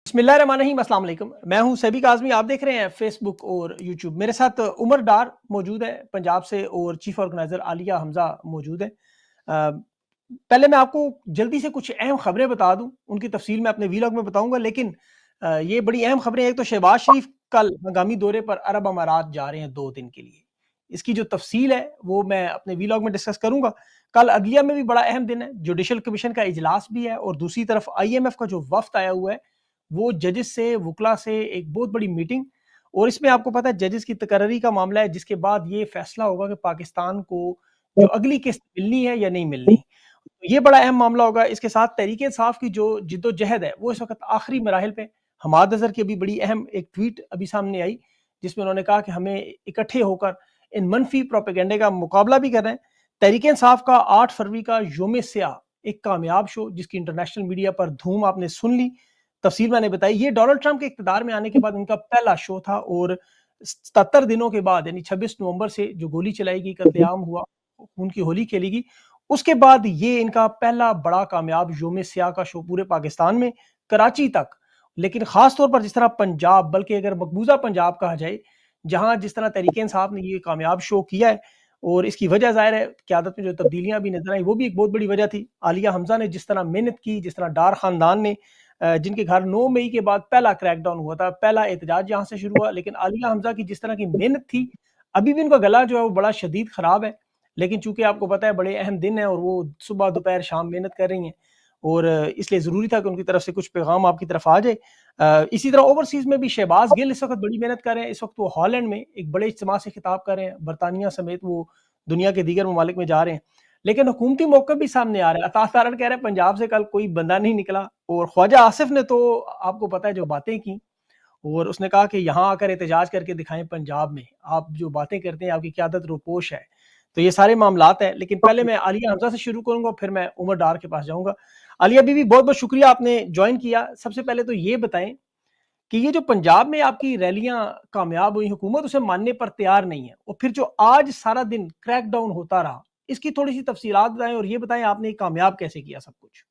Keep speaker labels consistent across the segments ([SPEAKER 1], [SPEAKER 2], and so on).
[SPEAKER 1] बिस्मिल्लाहिर्रहमानिर्रहीम, अस्सलाम वालेकुम। मैं हूं सैबी काज़मी, आप देख रहे हैं फेसबुक और यूट्यूब। मेरे साथ उमर डार मौजूद है पंजाब से और चीफ ऑर्गेनाइजर आलिया हमजा मौजूद है। पहले मैं आपको जल्दी से कुछ अहम खबरें बता दूं, उनकी तफसील मैं अपने वीलॉग में बताऊंगा, लेकिन ये बड़ी अहम खबरें। एक तो शहबाज शरीफ कल हंगामी दौरे पर अरब अमारात जा रहे हैं 2 दिन के लिए। इसकी जो तफसील है वो मैं अपने वीलॉग में डिस्कस करूंगा। कल अदलिया में भी बड़ा अहम दिन है, जुडिशल कमीशन का इजलास भी है और दूसरी तरफ IMF का जो वफ्द आया हुआ है वो जजेस से वकला से एक बहुत बड़ी मीटिंग। और इसमें आपको पता है जजेस की तकर्री का मामला है, जिसके बाद ये फैसला होगा कि पाकिस्तान को जो अगली किस्त मिलनी है या नहीं मिलनी। तो ये बड़ा अहम मामला होगा। इसके साथ तहरीक इंसाफ की जो जिद्दोजहद है वो इस वक्त आखिरी मराहिल पे। हमाद अजहर की अभी बड़ी अहम एक ट्वीट अभी सामने आई, जिसमें उन्होंने कहा कि हमें इकट्ठे होकर इन मनफी प्रोपेगेंडे का मुकाबला भी कर रहे हैं। तहरीक इंसाफ का 8 फरवरी का योम स्याह एक कामयाब शो, जिसकी इंटरनेशनल मीडिया पर धूम आपने सुन ली, तफसील मैंने बताई। ये डोनाल्ड ट्रंप के इक़्तिदार में आने के बाद उनका पहला शो था और 77 दिनों के बाद यानी 26 नवंबर से जो गोली चलाई गई, कत्लेआम हुआ, खून की होली खेली गई, उसके बाद ये इनका पहला बड़ा कामयाब योम स्याह का शो पूरे पाकिस्तान में, कराची तक। लेकिन खास तौर पर जिस तरह पंजाब, बल्कि अगर मकबूजा पंजाब कहा जाए, जहां जिस तरह तहरीक इंसाफ ने ये कामयाब शो किया है, और इसकी वजह जाहिर है क़यादत में जो तब्दीलियां भी नजर आई वो भी एक बहुत बड़ी वजह थी। आलिया हमजा ने जिस तरह मेहनत की, जिस तरह डार खानदान ने, जिनके घर 9 मई के बाद पहला क्रैकडाउन हुआ था, पहला एहतजाज यहाँ से शुरू हुआ, लेकिन आलिया हमजा की जिस तरह की मेहनत थी, अभी भी उनका गला जो है वो बड़ा शदीद खराब है। लेकिन चूंकि आपको पता है बड़े अहम दिन है और वो सुबह दोपहर शाम मेहनत कर रही हैं, और इसलिए ज़रूरी था कि उनकी तरफ से कुछ पैगाम आपकी तरफ आ जाए। इसी तरह ओवरसीज़ में भी शहबाज गिल इस वक्त बड़ी मेहनत कर रहे हैं। इस वक्त वो हॉलैंड में एक बड़े इज्तिमा से खिताब कर रहे हैं, बरतानिया समेत वो दुनिया के दीगर ममालिक में जा रहे हैं। लेकिन हुकूमती मौक़िफ़ भी सामने आ रहा है। अताश तारड़ कह रहे हैं पंजाब से कल कोई बंदा नहीं निकला, और ख्वाजा आसिफ ने तो आपको पता है जो बातें की, और उसने कहा कि यहाँ आकर एहतजाज करके दिखाएं पंजाब में, आप जो बातें करते हैं आपकी क़यादत रूपोश है। तो ये सारे मामलात हैं, लेकिन पहले मैं आलिया हमजा से शुरू करूंगा, फिर मैं उमर डार के पास जाऊंगा। आलिया बीवी, बहुत बहुत शुक्रिया आपने ज्वाइन किया। सबसे पहले तो ये बताएं कि ये जो पंजाब में आपकी रैलियां कामयाब हुई, हुकूमत उसे मानने पर तैयार नहीं है, और फिर जो आज सारा दिन क्रैकडाउन होता रहा, इसकी थोड़ी सी तफसीलात बताएं, और ये बताएं आपने कामयाब कैसे किया सब कुछ।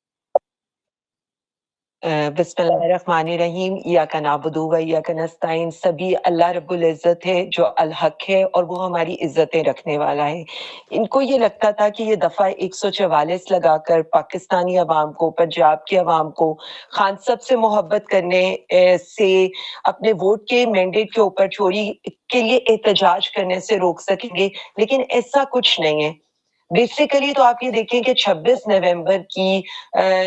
[SPEAKER 2] बिस्मिल्लाहिर्रहमानिर्रहीम, इय्याका नअबुदु व इय्याका नस्तईन। सभी अल्लाह रब्बुल इज़्ज़त है जो अल हक है और वो हमारी इज़्ज़तें रखने वाला है। इनको ये लगता था कि ये दफ़ा 144 लगाकर पाकिस्तानी अवाम को, पंजाब के अवाम को खान साहब से मोहब्बत करने से, अपने वोट के मैंडेट के ऊपर चोरी के लिए एहतजाज करने से रोक सकेंगे, लेकिन ऐसा कुछ नहीं है। बेसिकली तो आप ये देखें कि 26 नवंबर की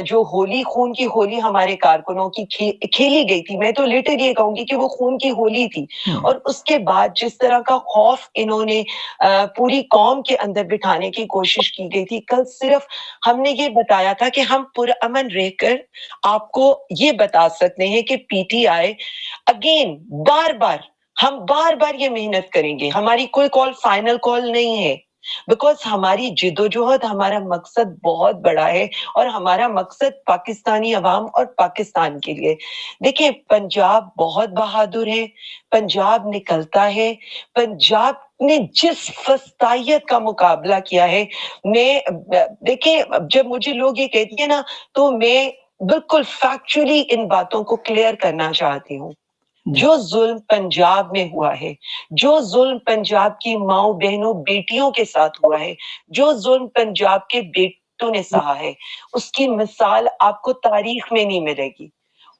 [SPEAKER 2] जो होली, खून की होली हमारे कारकुनों की खेली गई थी, मैं तो लिटरली ये कहूंगी कि वो खून की होली थी। और उसके बाद जिस तरह का खौफ इन्होंने पूरी कौम के अंदर बिठाने की कोशिश की गई थी, कल सिर्फ हमने ये बताया था कि हम पुरअमन रहकर आपको ये बता सकते हैं कि PTI अगेन हम बार बार ये मेहनत करेंगे। हमारी कोई कॉल फाइनल कॉल नहीं है, बिकॉज हमारी जिदोजहद, हमारा मकसद बहुत बड़ा है, और हमारा मकसद पाकिस्तानी अवाम और पाकिस्तान के लिए। देखिए, पंजाब बहुत बहादुर है, पंजाब निकलता है। पंजाब ने जिस फस्तायत का मुकाबला किया है, देखिए, जब मुझे लोग ये कहती है ना, तो मैं बिल्कुल फैक्चुअली इन बातों को क्लियर करना चाहती हूँ। जो जुल्म पंजाब में हुआ है, जो जुल्म पंजाब की माओ बहनों बेटियों के साथ हुआ है, जो जुल्म पंजाब के बेटों ने सहा है, उसकी मिसाल आपको तारीख में नहीं मिलेगी।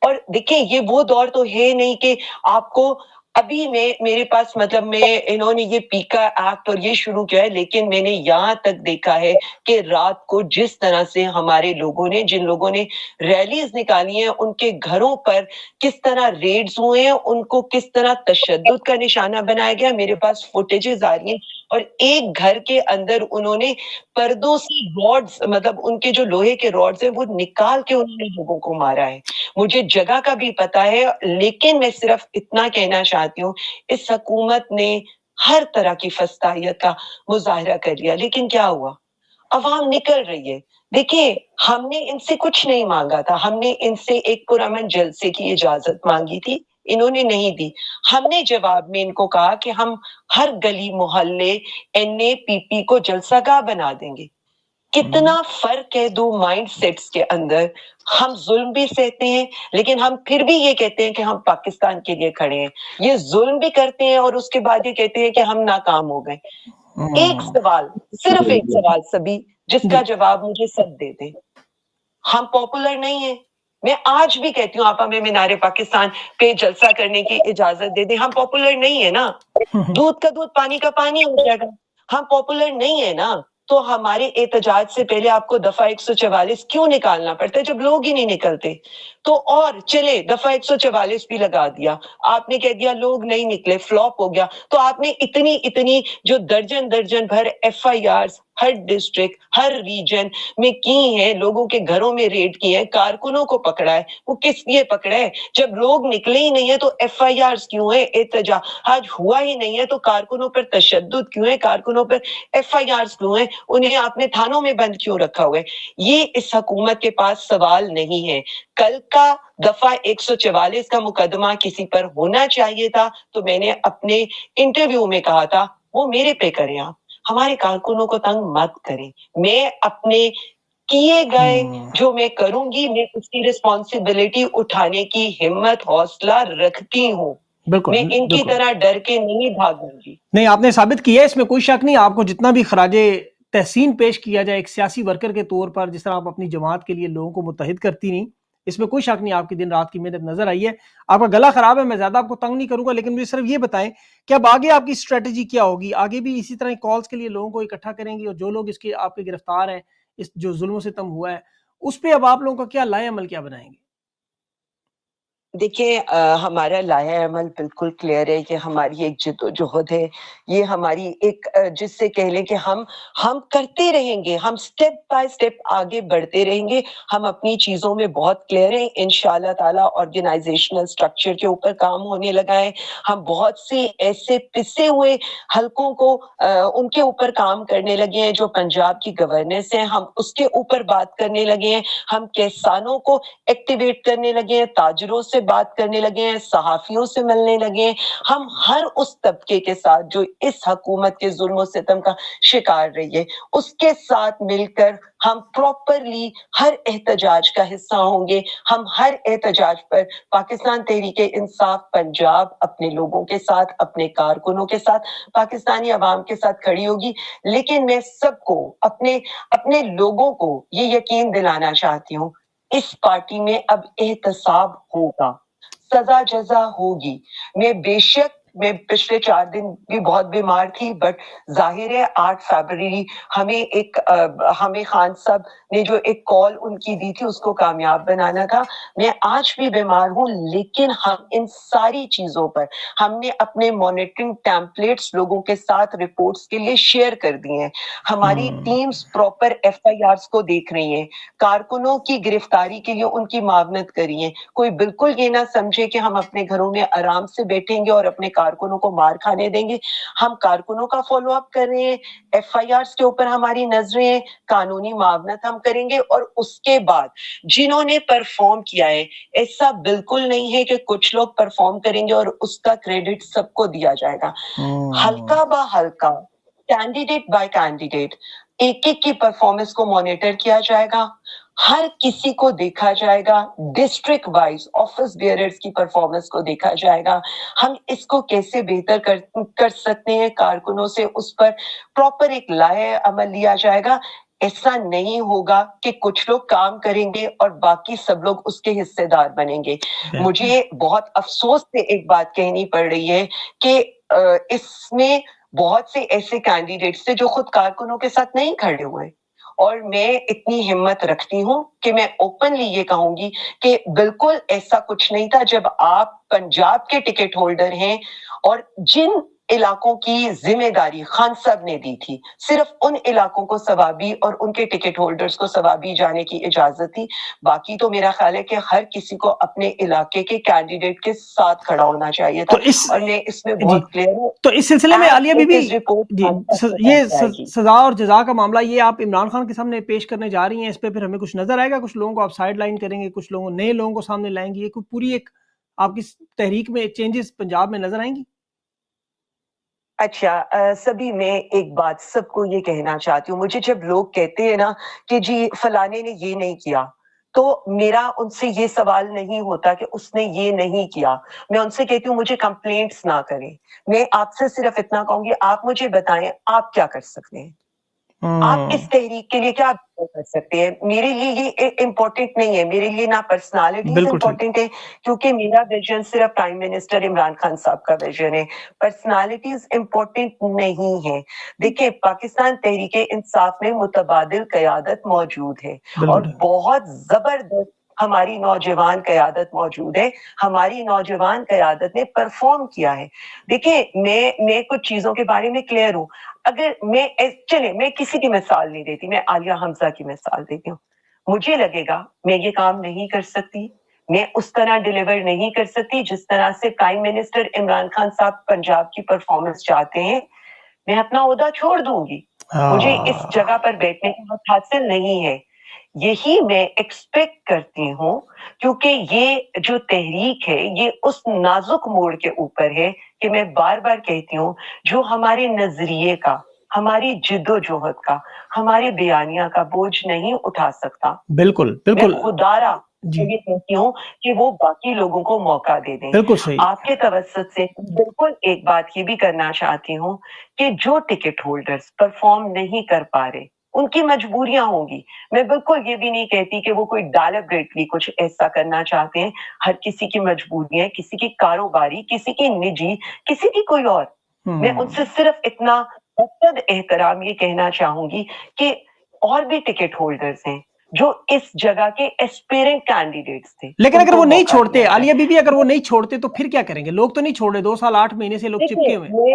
[SPEAKER 2] और देखिए, ये वो दौर तो है नहीं कि आपको अभी मेरे पास, मतलब मैं, इन्होंने ये पीका एक्ट और ये शुरू किया है, लेकिन मैंने यहाँ तक देखा है कि रात को जिस तरह से हमारे लोगों ने, जिन लोगों ने रैलीज निकाली हैं, उनके घरों पर किस तरह रेड्स हुए हैं, उनको किस तरह तशद्दुद का निशाना बनाया गया, मेरे पास फुटेजेस आ रही हैं। और एक घर के अंदर उन्होंने पर्दों से रॉड्स, मतलब उनके जो लोहे के रॉड्स हैं, वो निकाल के उन्होंने लोगों को मारा है। मुझे जगह का भी पता है, लेकिन मैं सिर्फ इतना कहना चाहती हूँ, इस हुकूमत ने हर तरह की फस्तायत का मुजाहरा कर लिया, लेकिन क्या हुआ? अवाम निकल रही है। देखिए, हमने इनसे कुछ नहीं मांगा था, हमने इनसे एक पुरअमन जलसे की इजाजत मांगी थी, इन्होंने नहीं दी। हमने जवाब में इनको कहा कि हम हर गली मोहल्ले NAPP को जलसागाह बना देंगे। कितना फर्क है दो माइंड सेट्स के अंदर। हम जुल्म भी सहते हैं, लेकिन हम फिर भी ये कहते हैं कि हम पाकिस्तान के लिए खड़े हैं। ये जुल्म भी करते हैं और उसके बाद ये कहते हैं कि हम नाकाम हो गए। एक सवाल, सिर्फ एक सवाल सभी, जिसका
[SPEAKER 1] जी
[SPEAKER 2] जवाब मुझे सब दे दें। हम पॉपुलर नहीं है। मैं आज भी कहती हूँ आप हमें मीनारे पाकिस्तान पे जलसा करने की इजाजत दे दें, हम पॉपुलर नहीं है ना। दूध का दूध पानी का पानी हो जाएगा। हम पॉपुलर नहीं है ना, तो हमारे एहतजाज से पहले आपको दफा 144 क्यों निकालना पड़ता है जब लोग ही नहीं निकलते? तो और चले दफा 144 भी लगा दिया, आपने कह दिया लोग नहीं निकले, फ्लॉप हो गया, तो आपने इतनी इतनी जो दर्जन दर्जन भर FIRs हर डिस्ट्रिक्ट हर रीजन में की हैं, लोगों के घरों में रेड किए हैं, कारकुनों को पकड़ा है। वो किस लिए पकड़ा है? जब लोग निकले ही नहीं है तो FIRs क्यों है? एहतजाज हुआ ही नहीं है तो कारकुनों पर तशद्दुद क्यों है? कारकुनों पर FIRs क्यों है? उन्हें आपने थानों में बंद क्यों रखा हुआ है? ये इस हुकूमत के पास सवाल नहीं है। कल का दफा 144 का मुकदमा किसी पर होना चाहिए था, तो मैंने अपने इंटरव्यू में कहा था वो मेरे पे करें आप, हमारे कारकुनों को तंग मत करें। मैं अपने किए गए जो मैं करूंगी, मैं उसकी रिस्पॉन्सिबिलिटी उठाने की हिम्मत हौसला रखती हूँ।
[SPEAKER 1] बिल्कुल
[SPEAKER 2] मैं इनकी
[SPEAKER 1] बिल्कुल
[SPEAKER 2] तरह डर के नहीं भागूंगी।
[SPEAKER 1] नहीं, आपने साबित किया है, इसमें कोई शक नहीं। आपको जितना भी खराजे तहसीन पेश किया जाए एक सियासी वर्कर के तौर पर, जिस तरह आप अपनी जमात के लिए लोगों को मुत्तहिद करती नहीं, इसमें कोई शक नहीं, आपकी दिन रात की मेहनत नजर आई है। आपका गला खराब है, मैं ज्यादा आपको तंग नहीं करूंगा, लेकिन मुझे सिर्फ ये बताएं कि अब आगे आपकी स्ट्रेटेजी क्या होगी? आगे भी इसी तरह कॉल्स के लिए लोगों को इकट्ठा करेंगी, और जो लोग इसके आपके गिरफ्तार हैं, इस जो जुल्म सितम हुआ है, उस पर अब आप लोगों का क्या लाए अमल क्या बनाएंगे?
[SPEAKER 2] देखिए हमारा लाया अमल बिल्कुल क्लियर है कि हमारी एक जिद्दोजहद है, ये हमारी एक जिससे कह लें कि हम करते रहेंगे, हम स्टेप बाय स्टेप आगे बढ़ते रहेंगे। हम अपनी चीज़ों में बहुत क्लियर हैं, इंशाल्लाह ताला ऑर्गेनाइजेशनल स्ट्रक्चर के ऊपर काम होने लगा है। हम बहुत से ऐसे पिसे हुए हलकों को उनके ऊपर काम करने लगे हैं जो पंजाब की गवर्नेंस है, हम उसके ऊपर बात करने लगे हैं। हम किसानों को एक्टिवेट करने लगे हैं, ताजरों से बात करने लगे हैं, सहाफियों से मिलने लगे हैं। हम हर उस तबके के साथ जो इस हुकूमत के जुल्म सितम का शिकार रही है, उसके साथ मिलकर हम प्रॉपरली हर एहतजाज का हिस्सा होंगे। हम हर एहतजाज पर पाकिस्तान तहरीक इंसाफ पंजाब अपने लोगों के साथ, अपने कारकुनों के साथ, पाकिस्तानी अवाम के साथ खड़ी होगी। लेकिन मैं सबको, अपने अपने लोगों को ये यकीन दिलाना चाहती हूँ, इस पार्टी में अब एहतसाब होगा, सजा जजा होगी। मैं पिछले 4 दिन भी बहुत बीमार थी, बट जाहिर है 8 फरवरी हमें खान साहब ने जो एक कॉल उनकी दी थी उसको कामयाब बनाना था। मैं आज भी बीमार हूँ, लेकिन हम इन सारी चीजों पर हमने अपने मॉनिटरिंग टेम्पलेट्स लोगों के साथ रिपोर्ट्स के लिए शेयर कर दिए हैं। हमारी टीम्स प्रॉपर FIRs को देख रही हैं, कारकुनों की गिरफ्तारी के लिए उनकी मावनत करी है। कोई बिल्कुल ये ना समझे कि हम अपने घरों में आराम से बैठेंगे और अपने कारकुनों को मार खाने देंगे। हम कारकुनों का फॉलो अप कर रहे हैं, FIRs के ऊपर हमारी नजरें हैं, कानूनी मावनत हम करेंगे। और उसके बाद जिन्होंने परफॉर्म किया है, ऐसा बिल्कुल नहीं है कि कुछ लोग परफॉर्म करेंगे और उसका क्रेडिट सबको दिया जाएगा। हल्का बा हल्का, कैंडिडेट बाय कैंडिडेट, एक एक की परफॉर्मेंस को मॉनिटर किया जाएगा, हर किसी को देखा जाएगा, डिस्ट्रिक्ट वाइज ऑफिस बेयरर्स की परफॉर्मेंस को देखा जाएगा। हम इसको कैसे बेहतर कर सकते हैं, कारकुनों से उस पर प्रॉपर एक लाए अमल लिया जाएगा। ऐसा नहीं होगा कि कुछ लोग काम करेंगे और बाकी सब लोग उसके हिस्सेदार बनेंगे। मुझे बहुत अफसोस से एक बात कहनी पड़ रही है कि इसमें बहुत से ऐसे कैंडिडेट्स थे जो खुद कारकुनों के साथ नहीं खड़े हुए। और मैं इतनी हिम्मत रखती हूँ कि मैं ओपनली ये कहूंगी कि बिल्कुल ऐसा कुछ नहीं था। जब आप पंजाब के टिकट होल्डर हैं और जिन इलाकों की जिम्मेदारी खान साहब ने दी थी, सिर्फ उन इलाकों को सवाबी और उनके टिकट होल्डर्स को सवाबी जाने की इजाजत थी। बाकी तो मेरा ख्याल है कि हर किसी को अपने इलाके के कैंडिडेट के साथ खड़ा होना चाहिए था। और मैं इसमें बहुत क्लियर हूँ।
[SPEAKER 1] तो इस सिलसिले में आलिया बीबी
[SPEAKER 2] रिपोर्ट
[SPEAKER 1] ये सजा और जजा का मामला ये आप इमरान खान के सामने पेश करने जा रही हैं, इस पे फिर हमें कुछ नजर आएगा? कुछ लोगों को आप साइड लाइन करेंगे, कुछ लोगों नए लोगों को सामने लाएंगी, ये पूरी एक आपकी तहरीक में चेंजेस पंजाब में नजर आएंगी?
[SPEAKER 2] अच्छा, सभी मैं एक बात सबको ये कहना चाहती हूँ, मुझे जब लोग कहते हैं ना कि जी फलाने ने ये नहीं किया, तो मेरा उनसे ये सवाल नहीं होता कि उसने ये नहीं किया। मैं उनसे कहती हूँ मुझे कंप्लेंट्स ना करें। मैं आपसे सिर्फ इतना कहूँगी, आप मुझे बताएँ आप क्या कर सकते हैं? आप इस तहरीक के लिए क्या कर सकते हैं? मेरे लिए ये इम्पोर्टेंट नहीं है, मेरे लिए ना पर्सनैलिटीज़
[SPEAKER 1] बिल्कुल सही।
[SPEAKER 2] इम्पोर्टेंट है, क्योंकि मेरा विज़न सिर्फ प्राइम मिनिस्टर इमरान खान साहब का विज़न है, पर्सनैलिटीज़ इम्पोर्टेंट नहीं है। देखिए, पाकिस्तान तहरीक-ए-इंसाफ में मुतबादिल क़यादत मौजूद है और
[SPEAKER 1] बिल्कुल।
[SPEAKER 2] बहुत ज़बरदस्त हमारी नौजवान क़यादत मौजूद है, हमारी नौजवान क़यादत ने परफ़ॉर्म किया है। देखिए, मैं कुछ चीज़ों के बारे में क्लियर हूँ, अगर चलिए मैं किसी की मिसाल नहीं देती, मैं आलिया हमज़ा की मिसाल देती हूँ। मुझे लगेगा मैं ये काम नहीं कर सकती, मैं उस तरह डिलीवर नहीं कर सकती जिस तरह से प्राइम मिनिस्टर इमरान खान साहब पंजाब की परफॉर्मेंस चाहते हैं, मैं अपना ओहदा छोड़ दूँगी। मुझे इस जगह
[SPEAKER 1] हाँ,
[SPEAKER 2] पर बैठने का हक हासिल नहीं है। यही मैं एक्सपेक्ट करती हूँ, क्योंकि ये जो तहरीक है, ये उस नाज़ुक मोड़ के ऊपर है कि मैं बार-बार कहती हूँ, जो हमारे नज़रिए का, हमारी जिद्दो-जहद का, हमारे बयानिया का बोझ नहीं उठा सकता,
[SPEAKER 1] बिल्कुल,
[SPEAKER 2] मैं
[SPEAKER 1] बिल्कुल।
[SPEAKER 2] खुदारा
[SPEAKER 1] जी,
[SPEAKER 2] ये कहती हूँ कि वो बाकी लोगों को मौका दे दें।
[SPEAKER 1] बिल्कुल सही।
[SPEAKER 2] आपके तवज्जुद से बिल्कुल एक बात ये भी करना चाहती हूँ कि जो टिकट होल्डर्स परफ़ॉर्म नहीं कर पा रहे, उनकी मजबूरियाँ होंगी। मैं बिल्कुल ये भी नहीं कहती कि वो कोई डेलिबरेटली कुछ ऐसा करना चाहते हैं। हर किसी की मजबूरियाँ है, किसी की कारोबारी, किसी की निजी, किसी की कोई और। मैं उनसे
[SPEAKER 1] हुँ।
[SPEAKER 2] सिर्फ इतना मुफ़्तद एहतराम ये कहना चाहूँगी कि और भी टिकट होल्डर्स हैं, जो इस जगह के एस्पिरेंट कैंडिडेट्स थे,
[SPEAKER 1] लेकिन अगर
[SPEAKER 2] उनको
[SPEAKER 1] वो नहीं
[SPEAKER 2] मौका
[SPEAKER 1] छोड़ते,
[SPEAKER 2] दिया जाए।
[SPEAKER 1] आलिया बीबी अगर वो नहीं छोड़ते तो फिर क्या करेंगे? लोग तो नहीं छोड़ रहे, 2 साल 8 महीने से लोग चिपके
[SPEAKER 2] देखिए,
[SPEAKER 1] हुए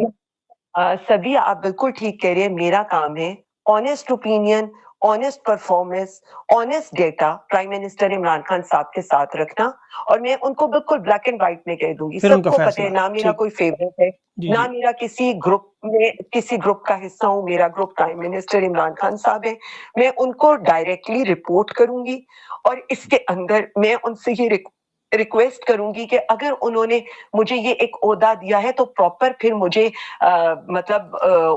[SPEAKER 1] हैं।
[SPEAKER 2] सभी आप बिल्कुल ठीक कह रहे हैं, मेरा काम है honest opinion, honest performance, honest data prime minister Imran Khan साहब के साथ रखना, और मैं उनको बिल्कुल ब्लैक एंड व्हाइट में कह दूँगी।
[SPEAKER 1] फिर उनका
[SPEAKER 2] सबको पता है,
[SPEAKER 1] फैसला।
[SPEAKER 2] ना मेरा
[SPEAKER 1] ठीक।
[SPEAKER 2] कोई फेवरेट है,
[SPEAKER 1] जी,
[SPEAKER 2] ना
[SPEAKER 1] जी।
[SPEAKER 2] मेरा किसी ग्रुप का हिस्सा हूँ, मेरा group prime minister Imran Khan साहब है। मैं उनको डायरेक्टली रिपोर्ट करूँगी और इसके अंदर मैं उनसे ये रिक्वेस्ट करूँगी कि अगर उन्होंने मुझे ये एक ओहदा दिया है तो प्रॉपर फिर मुझे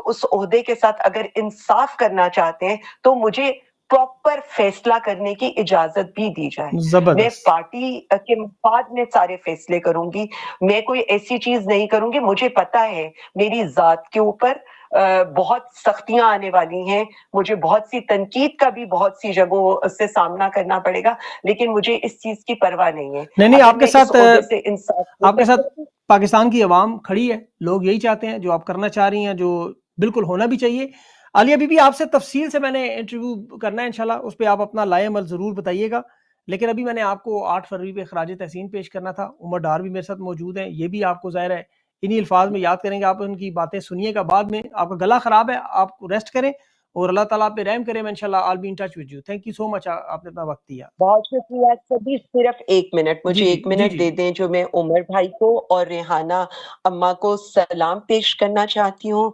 [SPEAKER 2] उस ओहदे के साथ अगर इंसाफ करना चाहते हैं तो मुझे प्रॉपर फैसला करने की इजाजत भी दी जाए। मैं
[SPEAKER 1] ज़बरदस्त।
[SPEAKER 2] पार्टी के मफाद में सारे फैसले करूँगी, मैं कोई ऐसी चीज़ नहीं करूँगी, मुझे पता है मेरी ज़ात के ऊपर बहुत सख्तियाँ आने वाली हैं, मुझे बहुत सी तनकीद का भी बहुत सी जगहों से सामना करना पड़ेगा, लेकिन मुझे इस चीज़ की परवाह नहीं है।
[SPEAKER 1] नहीं, नहीं,
[SPEAKER 2] अगर मैं इस ओहदे से इंसाफ
[SPEAKER 1] आपके
[SPEAKER 2] लेकर
[SPEAKER 1] साथ
[SPEAKER 2] करूँ।
[SPEAKER 1] पाकिस्तान की अवाम खड़ी है। लोग यही चाहते हैं जो आप करना चाह रही हैं, जो बिल्कुल होना भी चाहिए। आलिया बीबी आपसे तफ़सील से मैंने इंटरव्यू करना है इंशाल्लाह, उस पे आप अपना लाए-अमल ज़रूर बताइएगा। लेकिन अभी मैंने आपको 8 फरवरी पे ख़राज तहसीन पेश करना था। उमर डार भी मेरे साथ मौजूद हैं, ये भी आपको ज़ाहिर है इन्हीं अल्फ़ाज़ में याद करेंगे। आप उनकी बातें सुनिएगा बाद में। आपका गला ख़राब है, आप रेस्ट करें और अल्लाह ताला आप पे रहम करें। मैं इंशाल्लाह I will be in touch with you. Thank you so much आपने अपना वक़्त दिया।
[SPEAKER 2] बहुत शुक्रिया सभी, सिर्फ 1 मिनट,
[SPEAKER 1] जी,
[SPEAKER 2] मुझे
[SPEAKER 1] जी।
[SPEAKER 2] 1
[SPEAKER 1] जी,
[SPEAKER 2] मिनट
[SPEAKER 1] जी।
[SPEAKER 2] दे दें, जो मैं उमर भाई को और रेहाना अम्मा को सलाम पेश करना चाहती हूँ।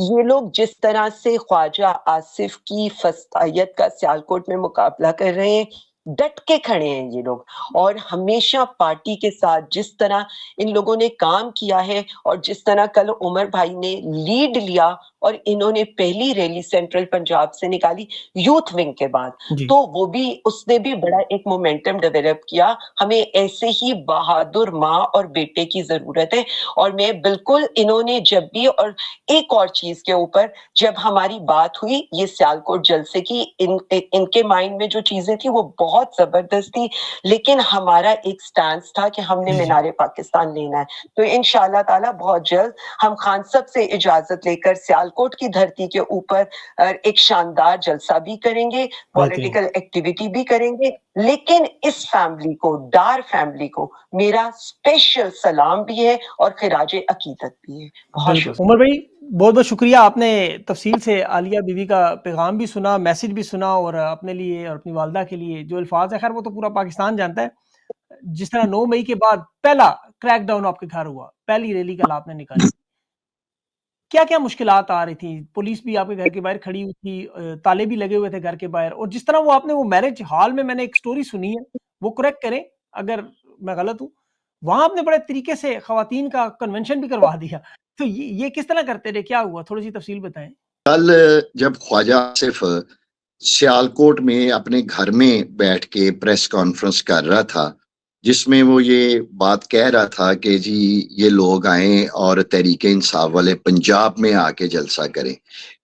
[SPEAKER 2] ये लोग जिस तरह से ख्वाजा आसिफ की फस्तायत का सियालकोट में मुकाबला कर रहे हैं, डट के खड़े हैं ये लोग, और हमेशा पार्टी के साथ जिस तरह इन लोगों ने काम किया है और जिस तरह कल उमर भाई ने लीड लिया और इन्होंने पहली रैली सेंट्रल पंजाब से निकाली यूथ विंग के बाद,
[SPEAKER 1] जी।
[SPEAKER 2] तो उसने भी बड़ा एक मोमेंटम डेवलप किया। हमें ऐसे ही बहादुर माँ और बेटे की ज़रूरत है, और मैं बिल्कुल इन्होंने जब भी, और एक और चीज़ के ऊपर जब हमारी बात हुई ये सियालकोट जलसे की, इनके माइंड में जो चीज़ें थी वो बहुत ज़बरदस्त थी, लेकिन हमारा एक स्टैंस था कि हमने
[SPEAKER 1] जी, जी।
[SPEAKER 2] मीनार पाकिस्तान लेना है। तो इंशाअल्लाह ताला बहुत जल्द हम खान साहब से इजाज़त लेकर सियालकोट की धरती के ऊपर एक शानदार जलसा भी करेंगे,
[SPEAKER 1] बेहतरीन।
[SPEAKER 2] पॉलिटिकल एक्टिविटी भी करेंगे, लेकिन इस फैमिली को, डार फैमिली को मेरा स्पेशल सलाम भी है और खिराज अकीदत भी है। बहुत
[SPEAKER 1] बिल्कुल।
[SPEAKER 2] शुक्रिया।
[SPEAKER 1] उमर भाई बहुत-बहुत शुक्रिया, आपने तफ़सील से आलिया बीवी का पैगाम भी सुना, मैसेज भी सुना और अपने लिए और अपनी वालिदा के लिए जो अल्फ़ाज़ है, ख़ैर वो तो पूरा पाकिस्तान जानता है। जिस तरह 9 मई के बाद पहला क्रैकडाउन आपके घर हुआ, पहली रैली कल आपने निकाली। क्या-क्या मुश्किलात आ रही थी? पुलिस भी आपके घर के बाहर खड़ी हुई थी, ताले भी लगे हुए थे घर के बाहर, और जिस तरह वो आपने वो मैरिज हॉल में मैंने एक स्टोरी सुनी है, वो करेक्ट करें अगर मैं गलत हूँ। वहाँ आपने बड़े तरीके से ख़वातीन का कन्वेंशन भी करवा दिया। تو یہ کس طرح کرتے رہے, کیا ہوا, تھوڑی سی تفصیل بتائیں.
[SPEAKER 3] کل جب خواجہ آصف سیالکوٹ میں اپنے گھر میں بیٹھ کے پریس کانفرنس کر رہا تھا, جس میں وہ یہ بات کہہ رہا تھا کہ جی یہ لوگ آئیں اور تحریک انصاف والے پنجاب میں آ کے جلسہ کریں.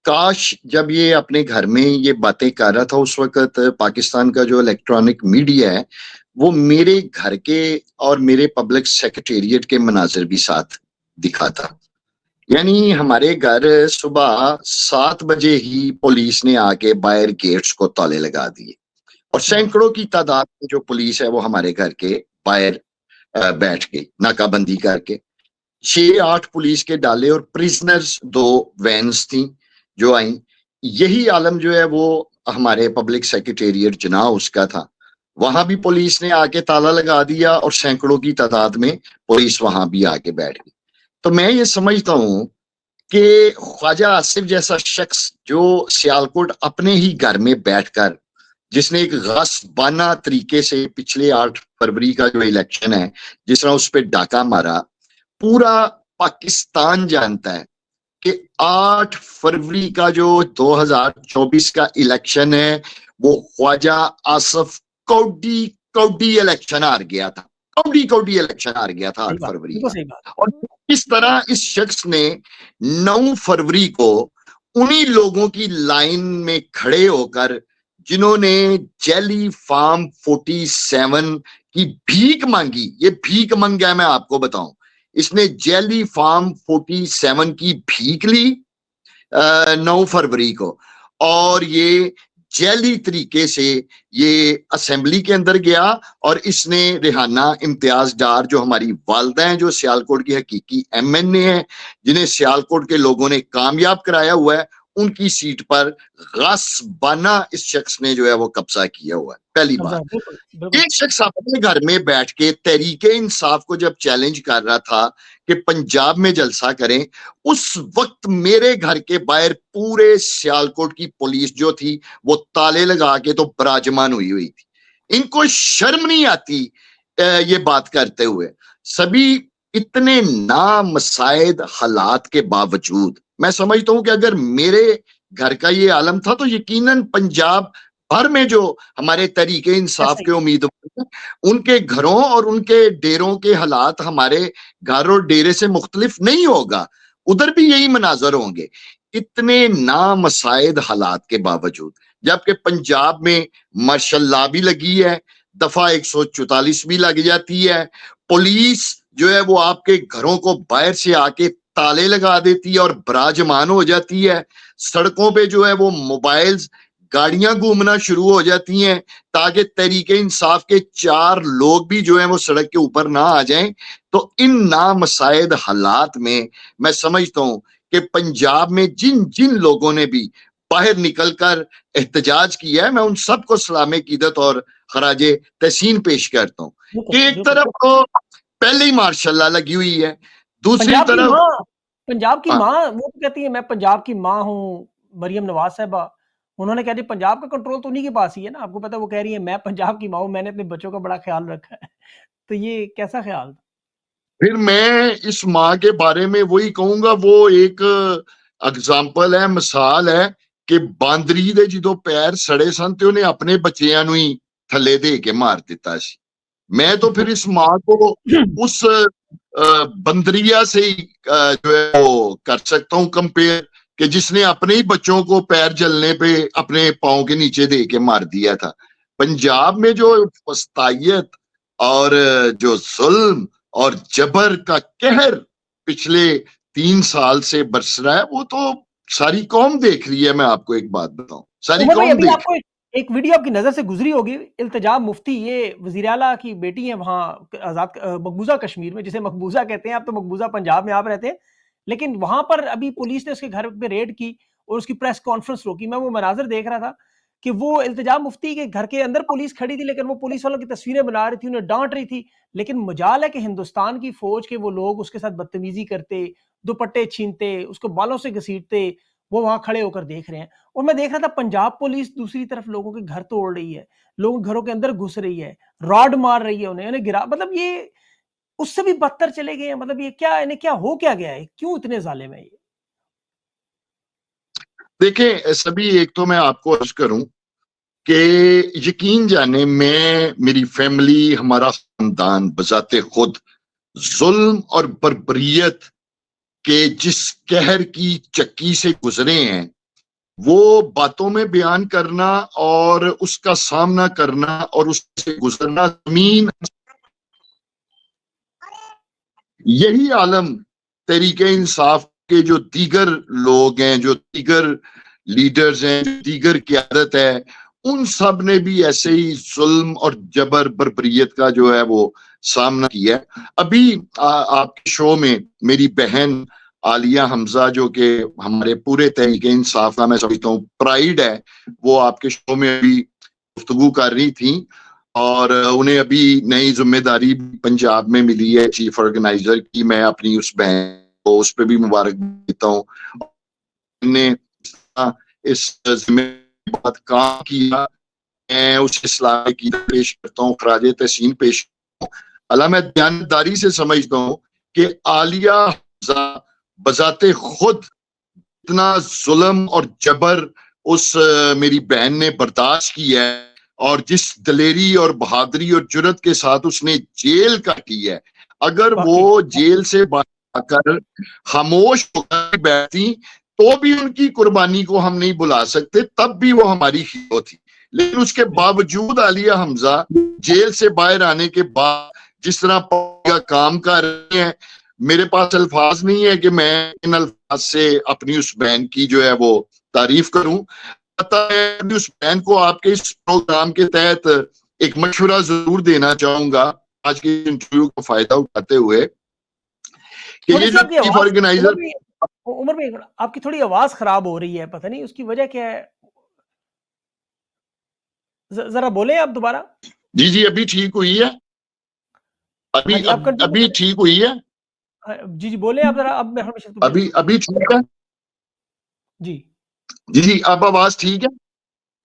[SPEAKER 3] کاش جب یہ اپنے گھر میں یہ باتیں کر رہا تھا اس وقت پاکستان کا جو الیکٹرانک میڈیا ہے وہ میرے گھر کے اور میرے پبلک سیکریٹریٹ کے مناظر بھی ساتھ دکھاتا. یعنی ہمارے گھر صبح 7 بجے ہی پولیس نے آ کے باہر گیٹس کو تالے لگا دیے, اور سینکڑوں کی تعداد میں جو پولیس ہے وہ ہمارے گھر کے باہر بیٹھ گئی ناکہ بندی کر کے. 6-8 پولیس کے ڈالے اور پریزنرز 2 وینز تھیں جو آئیں. یہی عالم جو ہے وہ ہمارے پبلک سیکریٹریٹ جناح اس کا تھا, وہاں بھی پولیس نے آ کے تالا لگا دیا اور سینکڑوں کی تعداد میں پولیس وہاں بھی آ کے بیٹھ گئی. تو میں یہ سمجھتا ہوں کہ خواجہ آصف جیسا شخص جو سیالکوٹ اپنے ہی گھر میں بیٹھ کر, جس نے ایک غصبانہ طریقے سے پچھلے 8 فروری کا جو الیکشن ہے جس طرح اس پہ ڈاکہ مارا, پورا پاکستان جانتا ہے کہ 8 فروری کا جو 2024 کا الیکشن ہے وہ خواجہ آصف کوڈی الیکشن ہار گیا تھا, کوڈی الیکشن ہار گیا تھا 8 فروری کا. اور اس طرح اس شخص نے 9 فروری کو انہی لوگوں کی لائن میں کھڑے ہو کر جنہوں نے جیلی فارم 47 کی بھیک مانگی, یہ بھیک مانگا ہے میں آپ کو بتاؤں, اس نے جیلی فارم 47 کی بھیک لی 9 فروری کو, اور یہ جیلی طریقے سے یہ اسمبلی کے اندر گیا اور اس نے ریحانہ امتیاز ڈار جو ہماری والدہ ہیں, جو سیالکوٹ کی حقیقی ایم این اے ہیں, جنہیں سیالکوٹ کے لوگوں نے کامیاب کرایا ہوا ہے, ان کی سیٹ پر غصبانہ اس شخص نے جو ہے وہ قبضہ کیا ہوا ہے. پہلی بات, ایک شخص اپنے گھر میں بیٹھ کے تحریک انصاف کو جب چیلنج کر رہا تھا کہ پنجاب میں جلسہ کریں, اس وقت میرے گھر کے باہر پورے سیالکوٹ کی پولیس جو تھی وہ تالے لگا کے تو براجمان ہوئی تھی. ان کو شرم نہیں آتی یہ بات کرتے ہوئے. سبھی اتنے نامساعد حالات کے باوجود میں سمجھتا ہوں کہ اگر میرے گھر کا یہ عالم تھا تو یقیناً پنجاب بھر میں جو ہمارے تحریک انصاف کے امیدوار ہیں ان کے گھروں اور ان کے ڈیروں کے حالات ہمارے گھر اور ڈیرے سے مختلف نہیں ہوگا, ادھر بھی یہی مناظر ہوں گے. اتنے نامساعد حالات کے باوجود, جبکہ پنجاب میں مارشل لا بھی لگی ہے, دفعہ 144 بھی لگ جاتی ہے, پولیس جو ہے وہ آپ کے گھروں کو باہر سے آ کے تالے لگا دیتی ہے اور براجمان ہو جاتی ہے, سڑکوں پہ جو ہے وہ موبائلز گاڑیاں گھومنا شروع ہو جاتی ہیں تاکہ تحریک انصاف کے 4 لوگ بھی جو ہیں وہ سڑک کے اوپر نہ آ جائیں. تو ان نامساعد حالات میں سمجھتا ہوں کہ پنجاب میں جن لوگوں نے بھی باہر نکل کر احتجاج کیا ہے, میں ان سب کو سلام عقیدت اور خراج تحسین پیش کرتا ہوں کہ ایک طرف تو پہلے ہی ماشاء اللہ لگی ہوئی ہے, دوسری طرف
[SPEAKER 1] پنجاب کی ماں وہ کہتی ہے میں پنجاب کی ماں ہوں, مریم نواز صاحبہ, انہوں نے کہا جی پنجاب کا کنٹرول تو انہی کے پاس ہی ہے نا, آپ کو پتا وہ کہہ رہی ہے میں پنجاب کی ماں ہوں, میں نے اپنے بچوں کا بڑا خیال رکھا ہے. تو یہ کیسا خیال تھا؟
[SPEAKER 3] پھر میں اس ماں کے بارے میں وہی کہوں گا, وہ ایک اگزامپل ہے, مثال ہے کہ باندری دے جدو پیر سڑے سن تے انہیں اپنے بچیاں نو ہی تھلے دے کے مار دیتا سی. میں تو پھر اس ماں کو اس بندریا سے ہی جو ہے وہ کر سکتا ہوں کمپیئر, کہ جس نے اپنے ہی بچوں کو پیر جلنے پہ اپنے پاؤں کے نیچے دے کے مار دیا تھا. پنجاب میں جو فسطائیت اور جو ظلم اور جبر کا قہر پچھلے 3 سال سے برس رہا ہے وہ تو ساری قوم دیکھ رہی ہے. میں آپ کو ایک بات بتاؤں, ساری قوم دیکھ رہی ہے.
[SPEAKER 1] ایک ویڈیو آپ کی نظر سے گزری ہوگی, التجا مفتی یہ وزیر اعلیٰ کی بیٹی ہیں وہاں آزاد مقبوضہ کشمیر میں, جسے مقبوضہ کہتے ہیں, آپ تو مقبوضہ پنجاب میں آپ رہتے ہیں, لیکن وہاں پر ابھی پولیس نے اس کے گھر پہ ریڈ کی اور اس کی پریس کانفرنس روکی. میں وہ مناظر دیکھ رہا تھا کہ وہ التجا مفتی کے گھر کے اندر پولیس کھڑی تھی, لیکن وہ پولیس والوں کی تصویریں بنا رہی تھی, انہیں ڈانٹ رہی تھی, لیکن مجال ہے کہ ہندوستان کی فوج کے وہ لوگ اس کے ساتھ بدتمیزی کرتے, دوپٹے چھینتے, اس کو بالوں سے گھسیٹتے, وہ وہاں کھڑے ہو کر دیکھ رہے ہیں. اور میں دیکھ رہا تھا پنجاب پولیس دوسری طرف لوگوں کے گھر توڑ رہی ہے, لوگوں کے گھروں کے اندر گھس رہی ہے, راڈ مار رہی ہے, انہیں گرا, مطلب یہ اس سے بھی بدتر چلے گئے ہیں. مطلب یہ کیا انہیں کیا ہو کیا گیا ہے, کیوں اتنے ظالم ہیں یہ؟
[SPEAKER 3] دیکھیں سبھی, ایک تو میں آپ کو عرض کروں کہ یقین جانے میں میری فیملی, ہمارا خاندان بذات خود ظلم اور بربریت کے جس قہر کی چکی سے گزرے ہیں وہ باتوں میں بیان کرنا اور اس کا سامنا کرنا اور اس سے گزرنا زمین. یہی عالم تحریک انصاف کے جو دیگر لوگ ہیں, جو دیگر لیڈرز ہیں, جو دیگر قیادت ہے, ان سب نے بھی ایسے ہی ظلم اور جبر بربریت کا جو ہے وہ سامنا کیا ہے. ابھی آپ کے شو میں میری بہن عالیہ حمزہ, جو کہ ہمارے پورے تحریک انصاف کا میں سمجھتا ہوں پرائیڈ ہے, وہ آپ کے شو میں ابھی گفتگو کر رہی تھیں اور انہیں ابھی نئی ذمہ داری پنجاب میں ملی ہے چیف آرگنائزر کی. میں اپنی اس بہن کو اس پہ بھی مبارک دیتا ہوں. نے اس ذمہ بات کام کیا, میں اس اصلاح کی پیش کرتا ہوں, خراج تحسین پیش کرتا ہوں. اللہ میں دیانتداری سے سمجھتا ہوں کہ عالیہ حمزہ بذات خود اتنا ظلم اور جبر اس میری بہن نے برداشت کیا ہے, اور جس دلیری اور بہادری اور جرت کے ساتھ اس نے جیل کاٹی ہے, اگر وہ جیل سے باہر آ کر خاموش ہو کر بیٹھتی تو بھی ان کی قربانی کو ہم نہیں بلا سکتے, تب بھی وہ ہماری ہیرو تھی. لیکن اس کے باوجود عالیہ حمزہ جیل سے باہر آنے کے بعد جس طرح کام کر رہے ہیں, میرے پاس الفاظ نہیں ہے کہ میں ان الفاظ سے اپنی اس بہن کی جو ہے وہ تعریف کروں. اس بہن کو آپ کے اس پروگرام کے تحت ایک مشورہ ضرور دینا چاہوں گا آج کے انٹرویو کا فائدہ اٹھاتے ہوئے کہ یہ جو چیف آرگنائزر.
[SPEAKER 1] عمر بھائی آپ کی تھوڑی آواز خراب ہو رہی ہے, پتہ نہیں اس کی وجہ کیا ہے, ذرا بولیں آپ دوبارہ.
[SPEAKER 3] جی ابھی ٹھیک ہوئی ہے, ابھی ٹھیک ہوئی ہے.
[SPEAKER 1] جی بولیں آپ ذرا.
[SPEAKER 3] ابھی ٹھیک ہے. جی اب آواز ٹھیک ہے.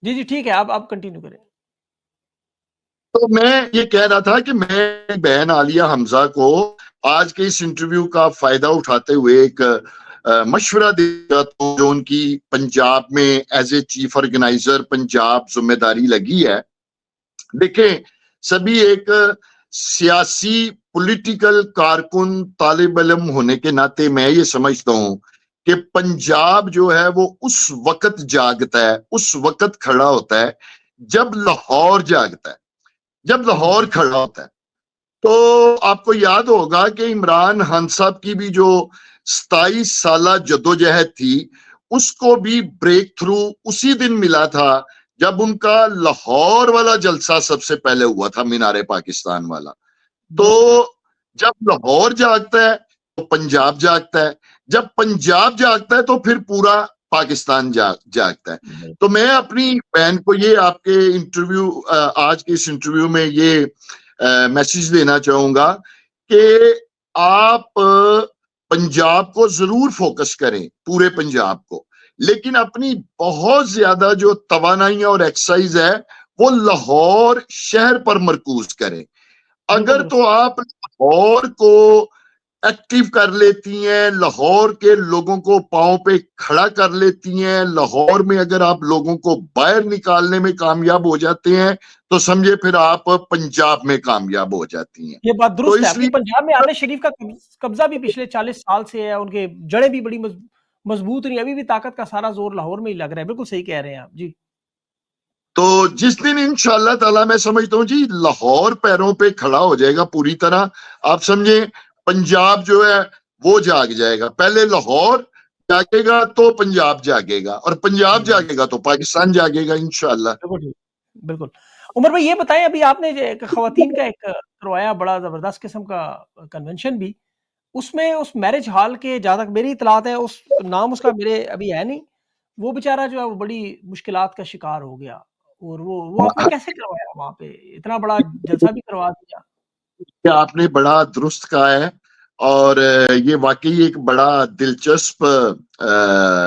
[SPEAKER 1] جی ٹھیک ہے, آپ کنٹینیو کریں.
[SPEAKER 3] تو میں یہ کہہ رہا تھا کہ میں بہن عالیہ حمزہ کو آج کے اس انٹرویو کا فائدہ اٹھاتے ہوئے ایک مشورہ دیا ہوں جو ان کی پنجاب میں as a chief organizer Punjab ذمہ داری لگی ہے. دیکھیں سبھی, ایک سیاسی پولیٹیکل کارکن طالب علم ہونے کے ناطے میں یہ سمجھتا ہوں کہ پنجاب جو ہے وہ اس وقت جاگتا ہے, اس وقت کھڑا ہوتا ہے جب لاہور جاگتا ہے, جب لاہور کھڑا ہوتا ہے. تو آپ کو یاد ہوگا کہ عمران خان صاحب کی بھی جو 27 سالہ جدوجہد تھی اس کو بھی بریک تھرو اسی دن ملا تھا جب ان کا لاہور والا جلسہ سب سے پہلے ہوا تھا, مینار پاکستان والا. تو جب لاہور جاگتا ہے تو پنجاب جاگتا ہے, جب پنجاب جاگتا ہے تو پھر پورا پاکستان جاگتا ہے. تو میں اپنی بہن کو یہ آپ کے انٹرویو, آج کے اس انٹرویو میں یہ میسج دینا چاہوں گا کہ آپ پنجاب کو ضرور فوکس کریں, پورے پنجاب کو, لیکن اپنی بہت زیادہ جو توانائی اور ایکسرسائز ہے وہ لاہور شہر پر مرکوز کریں. اگر تو آپ لاہور کو ایکٹیو کر لیتی ہیں, لاہور کے لوگوں کو پاؤں پہ کھڑا کر لیتی ہیں, لاہور میں اگر آپ لوگوں کو باہر نکالنے میں کامیاب ہو جاتے ہیں تو سمجھے پھر آپ پنجاب میں کامیاب ہو جاتی ہیں.
[SPEAKER 1] یہ بات درست ہے. پنجاب میں اعلی شریف کا قبضہ بھی پچھلے 40 سال سے ہے, ان کے جڑیں بھی بڑی مضبوط نہیں, ابھی بھی طاقت کا سارا زور لاہور میں ہی لگ رہا ہے. بالکل صحیح کہہ رہے ہیں آپ. جی
[SPEAKER 3] تو جس دن انشاءاللہ تعالی میں سمجھتا ہوں جی لاہور پیروں پہ کھڑا ہو جائے گا پوری طرح, آپ سمجھیں پنجاب جو ہے وہ جاگ جائے گا. پہلے لاہور جاگے گا تو پنجاب جاگے گا, اور پنجاب جاگے گا تو پاکستان جاگے گا انشاءاللہ.
[SPEAKER 1] بالکل. عمر بھائی یہ بتائیں, ابھی آپ نے خواتین کا ایک کروایا بڑا زبردست قسم کا کنونشن بھی, اس میں اس میرج ہال کے جہاں تک میری اطلاعات ہے, اس نام اس کا میرے ابھی ہے نہیں, وہ بیچارہ جو ہے وہ بڑی مشکلات کا شکار ہو گیا, اور وہ آپ نے کیسے کروایا وہاں پہ, اتنا بڑا جلسہ بھی کروا دیا؟
[SPEAKER 3] آپ نے بڑا درست کہا ہے, اور یہ واقعی ایک بڑا دلچسپ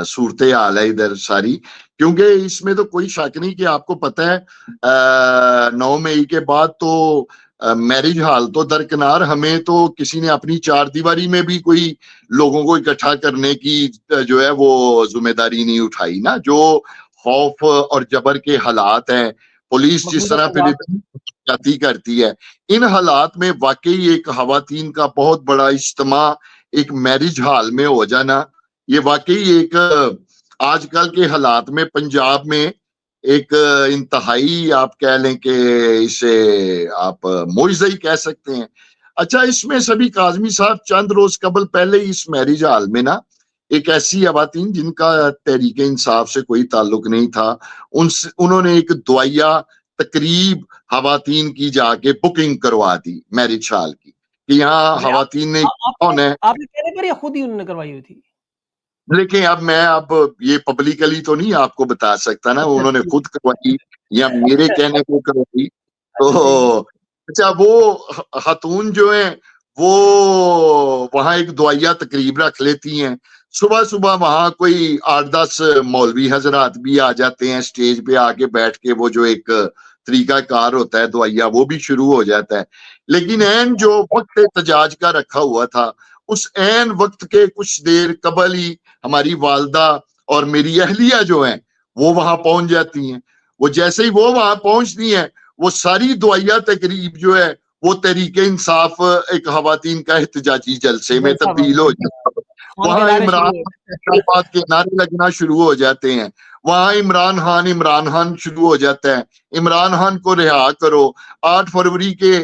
[SPEAKER 3] صورتحال ہے ادھر ساری, کیونکہ اس میں تو کوئی شک نہیں کہ آپ کو پتہ ہے 9 مئی کے بعد تو मैरिज हॉल तो दरकिनार, हमें तो किसी ने अपनी चार दीवारी में भी कोई लोगों को इकट्ठा करने की जो है वो जिम्मेदारी नहीं उठाई ना। जो खौफ और जबर के हालात हैं, पुलिस जिस
[SPEAKER 1] मकबूजा
[SPEAKER 3] तरह
[SPEAKER 1] पंजाब
[SPEAKER 3] फिर जाती करती है, इन हालात में वाकई एक खवातीन का बहुत बड़ा इज्तिमा एक मैरिज हॉल में हो जाना, ये वाकई एक आजकल के हालात में पंजाब में एक इंतहाई, आप कह लें कि इसे आप मुआवजा ही कह सकते हैं। अच्छा, इसमें सभी काजमी साहब चंद रोज कबल पहले ही इस मैरिज हॉल में ना एक ऐसी खवातीन जिनका तहरीक इंसाफ से कोई ताल्लुक नहीं था, उन्होंने एक दुआया तकरीब खवातीन की जाके बुकिंग करवा दी मैरिज हॉल की, कि यहाँ
[SPEAKER 1] अरे
[SPEAKER 3] खवातीन ने कौन है।
[SPEAKER 1] आपके कहने पर या खुद ही उन्होंने करवाई हुई थी?
[SPEAKER 3] लेकिन अब मैं ये पब्लिकली तो नहीं आपको बता सकता ना,
[SPEAKER 1] अच्छा
[SPEAKER 3] उन्होंने
[SPEAKER 1] ठीक
[SPEAKER 3] खुद करवाई या मेरे कहने को करवाई। तो
[SPEAKER 1] ठीक
[SPEAKER 3] अच्छा, वो खातून जो है वो वहां एक दुआया तकरीब रख लेती हैं। सुबह सुबह वहां कोई 8-10 मौलवी हजरात भी आ जाते हैं, स्टेज पे आके बैठ के वो जो एक तरीका कार होता है दुआया, वो भी शुरू हो जाता है। लेकिन ऐन जो वक्त एहतजाज का रखा हुआ था, उस ऐन वक्त के कुछ देर कबल ही हमारी वालदा और मेरी अहलिया जो है वो वहां पहुंच जाती हैं। वो जैसे ही वो वहां पहुंचती हैं, वो सारी दुआया तकरीब जो है वो तहरीके इंसाफ एक खवातीन का एहतजाजी जलसे में
[SPEAKER 1] जलसा
[SPEAKER 3] तब्दील हो जाता है।
[SPEAKER 1] खान के
[SPEAKER 3] वहां
[SPEAKER 1] नारे शुरू
[SPEAKER 3] इमरान बात के नारे लगना शुरू हो जाते हैं। वहां इमरान खान शुरू हो जाता है, इमरान खान को रिहा करो, 8 फरवरी के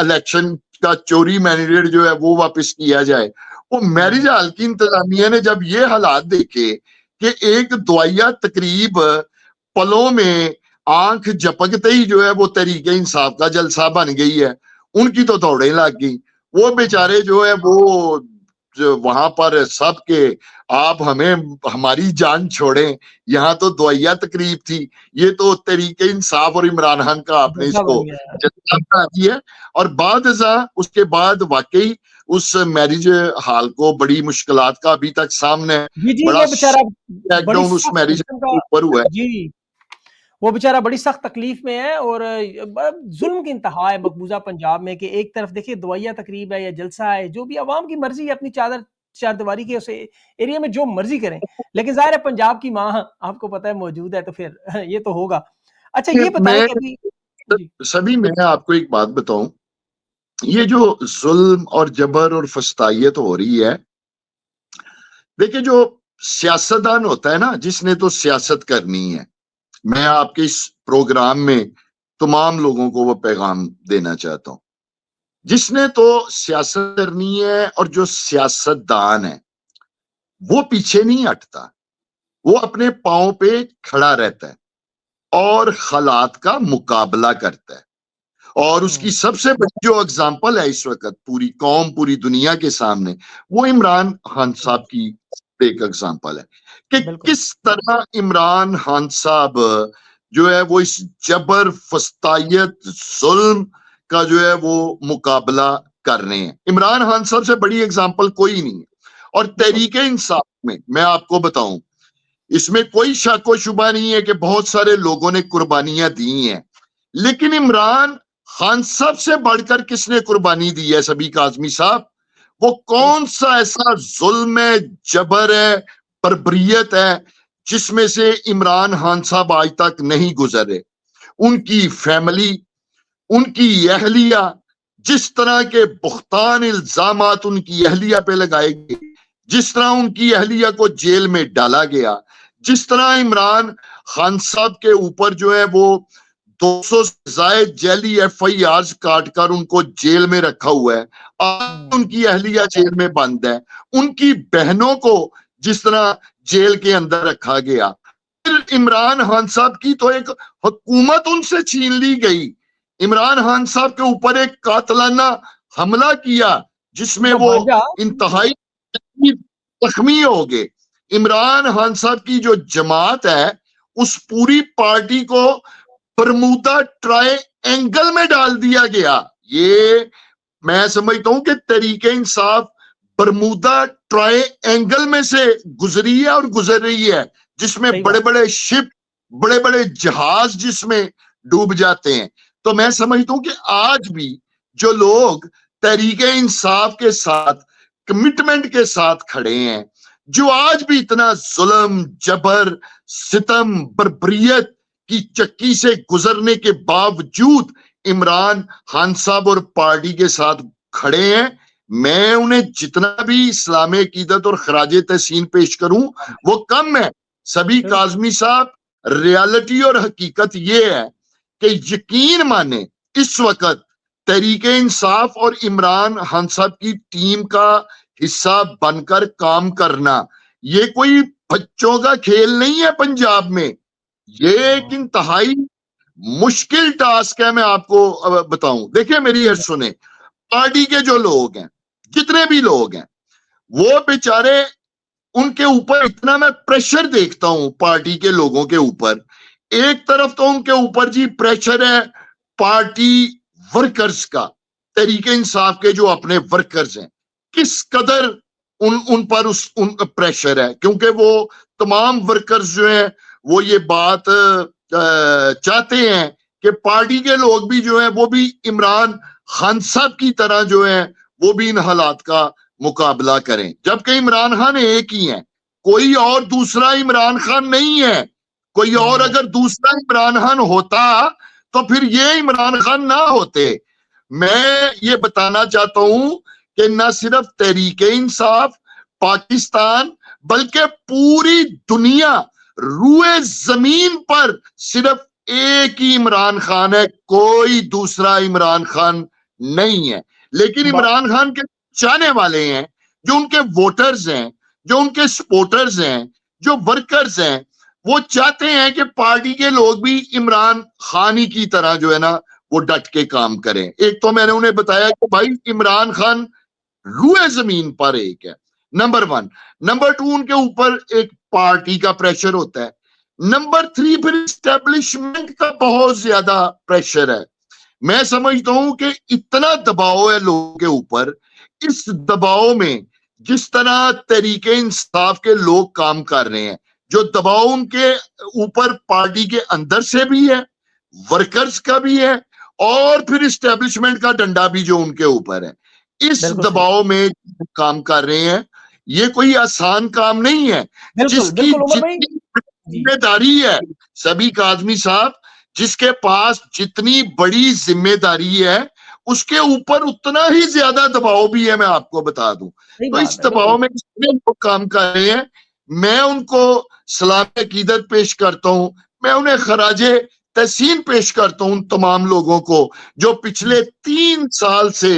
[SPEAKER 3] इलेक्शन का चोरी मैंडेट जो है वो वापस किया जाए। वो मैरिज हॉल की इंतजामिया ने जब ये हालात देखे कि एक दुआया तकरीब पलों में आंख झपकते ही जो है वो तहरीके इंसाफ का जलसा बन गई है, उनकी तो दौड़े लग गई। वो बेचारे जो है वो जो वहां पर सब के आप हमें हमारी जान छोड़ें, यहाँ तो दुआया तकरीब थी, ये तो तहरीके इंसाफ और इमरान खान का आपने
[SPEAKER 1] जलसा
[SPEAKER 3] इसको
[SPEAKER 1] बन गया।
[SPEAKER 3] जलसा बना दिया है। और बाद उसके बाद वाकई उस मैरिज हॉल को बड़ी मुश्किलात का अभी तक सामने है।
[SPEAKER 1] जी जी,
[SPEAKER 3] बड़ा
[SPEAKER 1] ये बेचारा बड़ी
[SPEAKER 3] लॉकडाउन उस
[SPEAKER 1] सख्त
[SPEAKER 3] मैरिज
[SPEAKER 1] किस्म
[SPEAKER 3] के
[SPEAKER 1] का,
[SPEAKER 3] ऊपर हुआ है।
[SPEAKER 1] जी वो बेचारा बड़ी सख्त तकलीफ में है और जुल्म की इंतहा है मकबूजा पंजाब में कि एक तरफ देखिए दुआया तकरीब है या जलसा है, जो भी अवाम की मर्जी है अपनी चारदीवारी के उस एरिया में जो मर्जी करें, लेकिन जाहिर है पंजाब की माँ आपको पता है मौजूद है तो फिर ये तो होगा। अच्छा ये बताएं
[SPEAKER 3] मैं
[SPEAKER 1] कि अभी जी
[SPEAKER 3] सभी मैं आपको एक बात बताऊं, ये जो जुल्म और जबर और फस्तायत हो रही है, देखिए जो सियासतदान होता है ना, जिसने तो सियासत करनी है, मैं आपके इस प्रोग्राम में तमाम लोगों को वो पैगाम देना चाहता हूं, जिसने तो सियासत करनी है और जो सियासतदान है वो पीछे नहीं हटता, वो अपने पांव पे खड़ा रहता है और हालात का मुकाबला करता है। और उसकी सबसे बड़ी जो एग्जाम्पल है इस वक्त पूरी कौम पूरी दुनिया के सामने, वो इमरान खान साहब की एक एग्जाम्पल है कि
[SPEAKER 1] बिल्कुल
[SPEAKER 3] किस तरह इमरान खान साहब जो है वो इस जबर फस्तायत जुल्म का जो है वो मुकाबला कर रहे हैं। इमरान खान साहब से बड़ी एग्जाम्पल कोई नहीं है। और तहरीके इंसाफ में मैं आपको बताऊं, इसमें कोई शक व शुबा नहीं है कि बहुत सारे लोगों ने कुर्बानियां दी हैं, लेकिन इमरान खान साहब से बढ़कर किसने कुर्बानी दी है सभी काजमी साहब? वो कौन सा ऐसा जुल्म है, जबर है, बर्बरियत है जिसमें से इमरान खान साहब आज तक नहीं गुजरे? उनकी फैमिली, उनकी अहलिया, जिस तरह के बुख्तान इल्जामात उनकी अहलिया पे लगाए गए, जिस तरह उनकी अहलिया को जेल में डाला गया, जिस तरह इमरान खान साहब के ऊपर जो है वो 200 से जायद जेली FIRs काट कर उनको जेल में रखा हुआ है, आज उनकी अहलिया जेल में बंद है, उनकी बहनों को जिस तरह जेल के अंदर रखा गया, फिर इमरान खान साहब की तो एक हुकूमत उनसे छीन ली गई। इमरान खान साहब के ऊपर एक कातलाना हमला किया जिसमें वो इंतहाई जख्मी हो गए। इमरान खान साहब की जो जमात है उस पूरी पार्टी को बरमूदा ट्रायंगल में डाल दिया गया। ये मैं समझता हूं कि तहरीके इंसाफ बरमूदा ट्रायंगल में से गुजरी है और गुजर रही है, जिसमें बड़े बड़े शिप, बड़े बड़े जहाज जिसमें डूब जाते हैं। تو میں سمجھتا ہوں کہ آج بھی جو لوگ تحریک انصاف کے ساتھ کمٹمنٹ کے ساتھ کھڑے ہیں, جو آج بھی اتنا ظلم, جبر, ستم, بربریت کی چکی سے گزرنے کے باوجود عمران خان صاحب اور پارٹی کے ساتھ کھڑے ہیں, میں انہیں جتنا بھی اسلام عقیدت اور خراج تحسین پیش کروں وہ کم ہے. سبھی کاظمی صاحب, ریالٹی اور حقیقت یہ ہے کہ یقین مانے اس وقت تحریک انصاف اور عمران خان صاحب کی ٹیم کا حصہ بن کر کام کرنا یہ کوئی بچوں کا کھیل نہیں ہے پنجاب میں. یہ ایک انتہائی مشکل ٹاسک ہے. میں آپ کو بتاؤں, دیکھیں میری حرف سنیں, پارٹی کے جو لوگ ہیں, جتنے بھی لوگ ہیں, وہ بیچارے ان کے اوپر اتنا میں پریشر دیکھتا ہوں پارٹی کے لوگوں کے اوپر. ایک طرف تو ان کے اوپر جی پریشر ہے پارٹی ورکرز کا, تحریک انصاف کے جو اپنے ورکرز ہیں, کس قدر ان پر ان کا پریشر ہے, کیونکہ وہ تمام ورکرز جو ہیں وہ یہ بات چاہتے ہیں کہ پارٹی کے لوگ بھی جو ہیں وہ بھی عمران خان صاحب کی طرح جو ہیں وہ بھی ان حالات کا مقابلہ کریں, جبکہ عمران خان ایک ہی ہیں, کوئی اور دوسرا عمران خان نہیں ہے. کوئی اور اگر دوسرا عمران خان ہوتا تو پھر یہ عمران خان نہ ہوتے. میں یہ بتانا چاہتا ہوں کہ نہ صرف تحریک انصاف پاکستان بلکہ پوری دنیا روئے زمین پر صرف ایک ہی عمران خان ہے, کوئی دوسرا عمران خان نہیں ہے. لیکن عمران خان کے چاہنے والے ہیں, جو ان کے ووٹرز ہیں, جو ان کے سپورٹرز ہیں, جو ورکرز ہیں, وہ چاہتے ہیں کہ پارٹی کے لوگ بھی عمران خان ہی کی طرح جو ہے نا وہ ڈٹ کے کام کریں. ایک تو میں نے انہیں بتایا کہ بھائی عمران خان روئے زمین پر ایک ہے, نمبر 1. نمبر 2, ان کے اوپر ایک پارٹی کا پریشر ہوتا ہے. نمبر 3, پھر اسٹیبلشمنٹ کا بہت زیادہ پریشر ہے. میں سمجھتا ہوں کہ اتنا دباؤ ہے لوگوں کے اوپر, اس دباؤ میں جس طرح تحریک انصاف کے لوگ کام کر رہے ہیں, جو دباؤ ان کے اوپر پارٹی کے اندر سے بھی ہے, ورکرز کا بھی ہے, اور پھر اسٹیبلشمنٹ کا ڈنڈا بھی جو ان کے اوپر ہے, اس دباؤ میں کام کر رہے ہیں. یہ کوئی آسان کام نہیں ہے. جس کی جتنی ذمہ داری ہے سبھی کاظمی صاحب, جس کے پاس جتنی بڑی ذمہ داری ہے اس کے اوپر اتنا ہی زیادہ دباؤ بھی ہے, میں آپ کو بتا دوں. تو اس دباؤ میں لوگ کام کر رہے ہیں. میں ان کو سلام عقیدت پیش کرتا ہوں, میں انہیں خراج تحسین پیش کرتا ہوں تمام لوگوں کو جو پچھلے 3 سال سے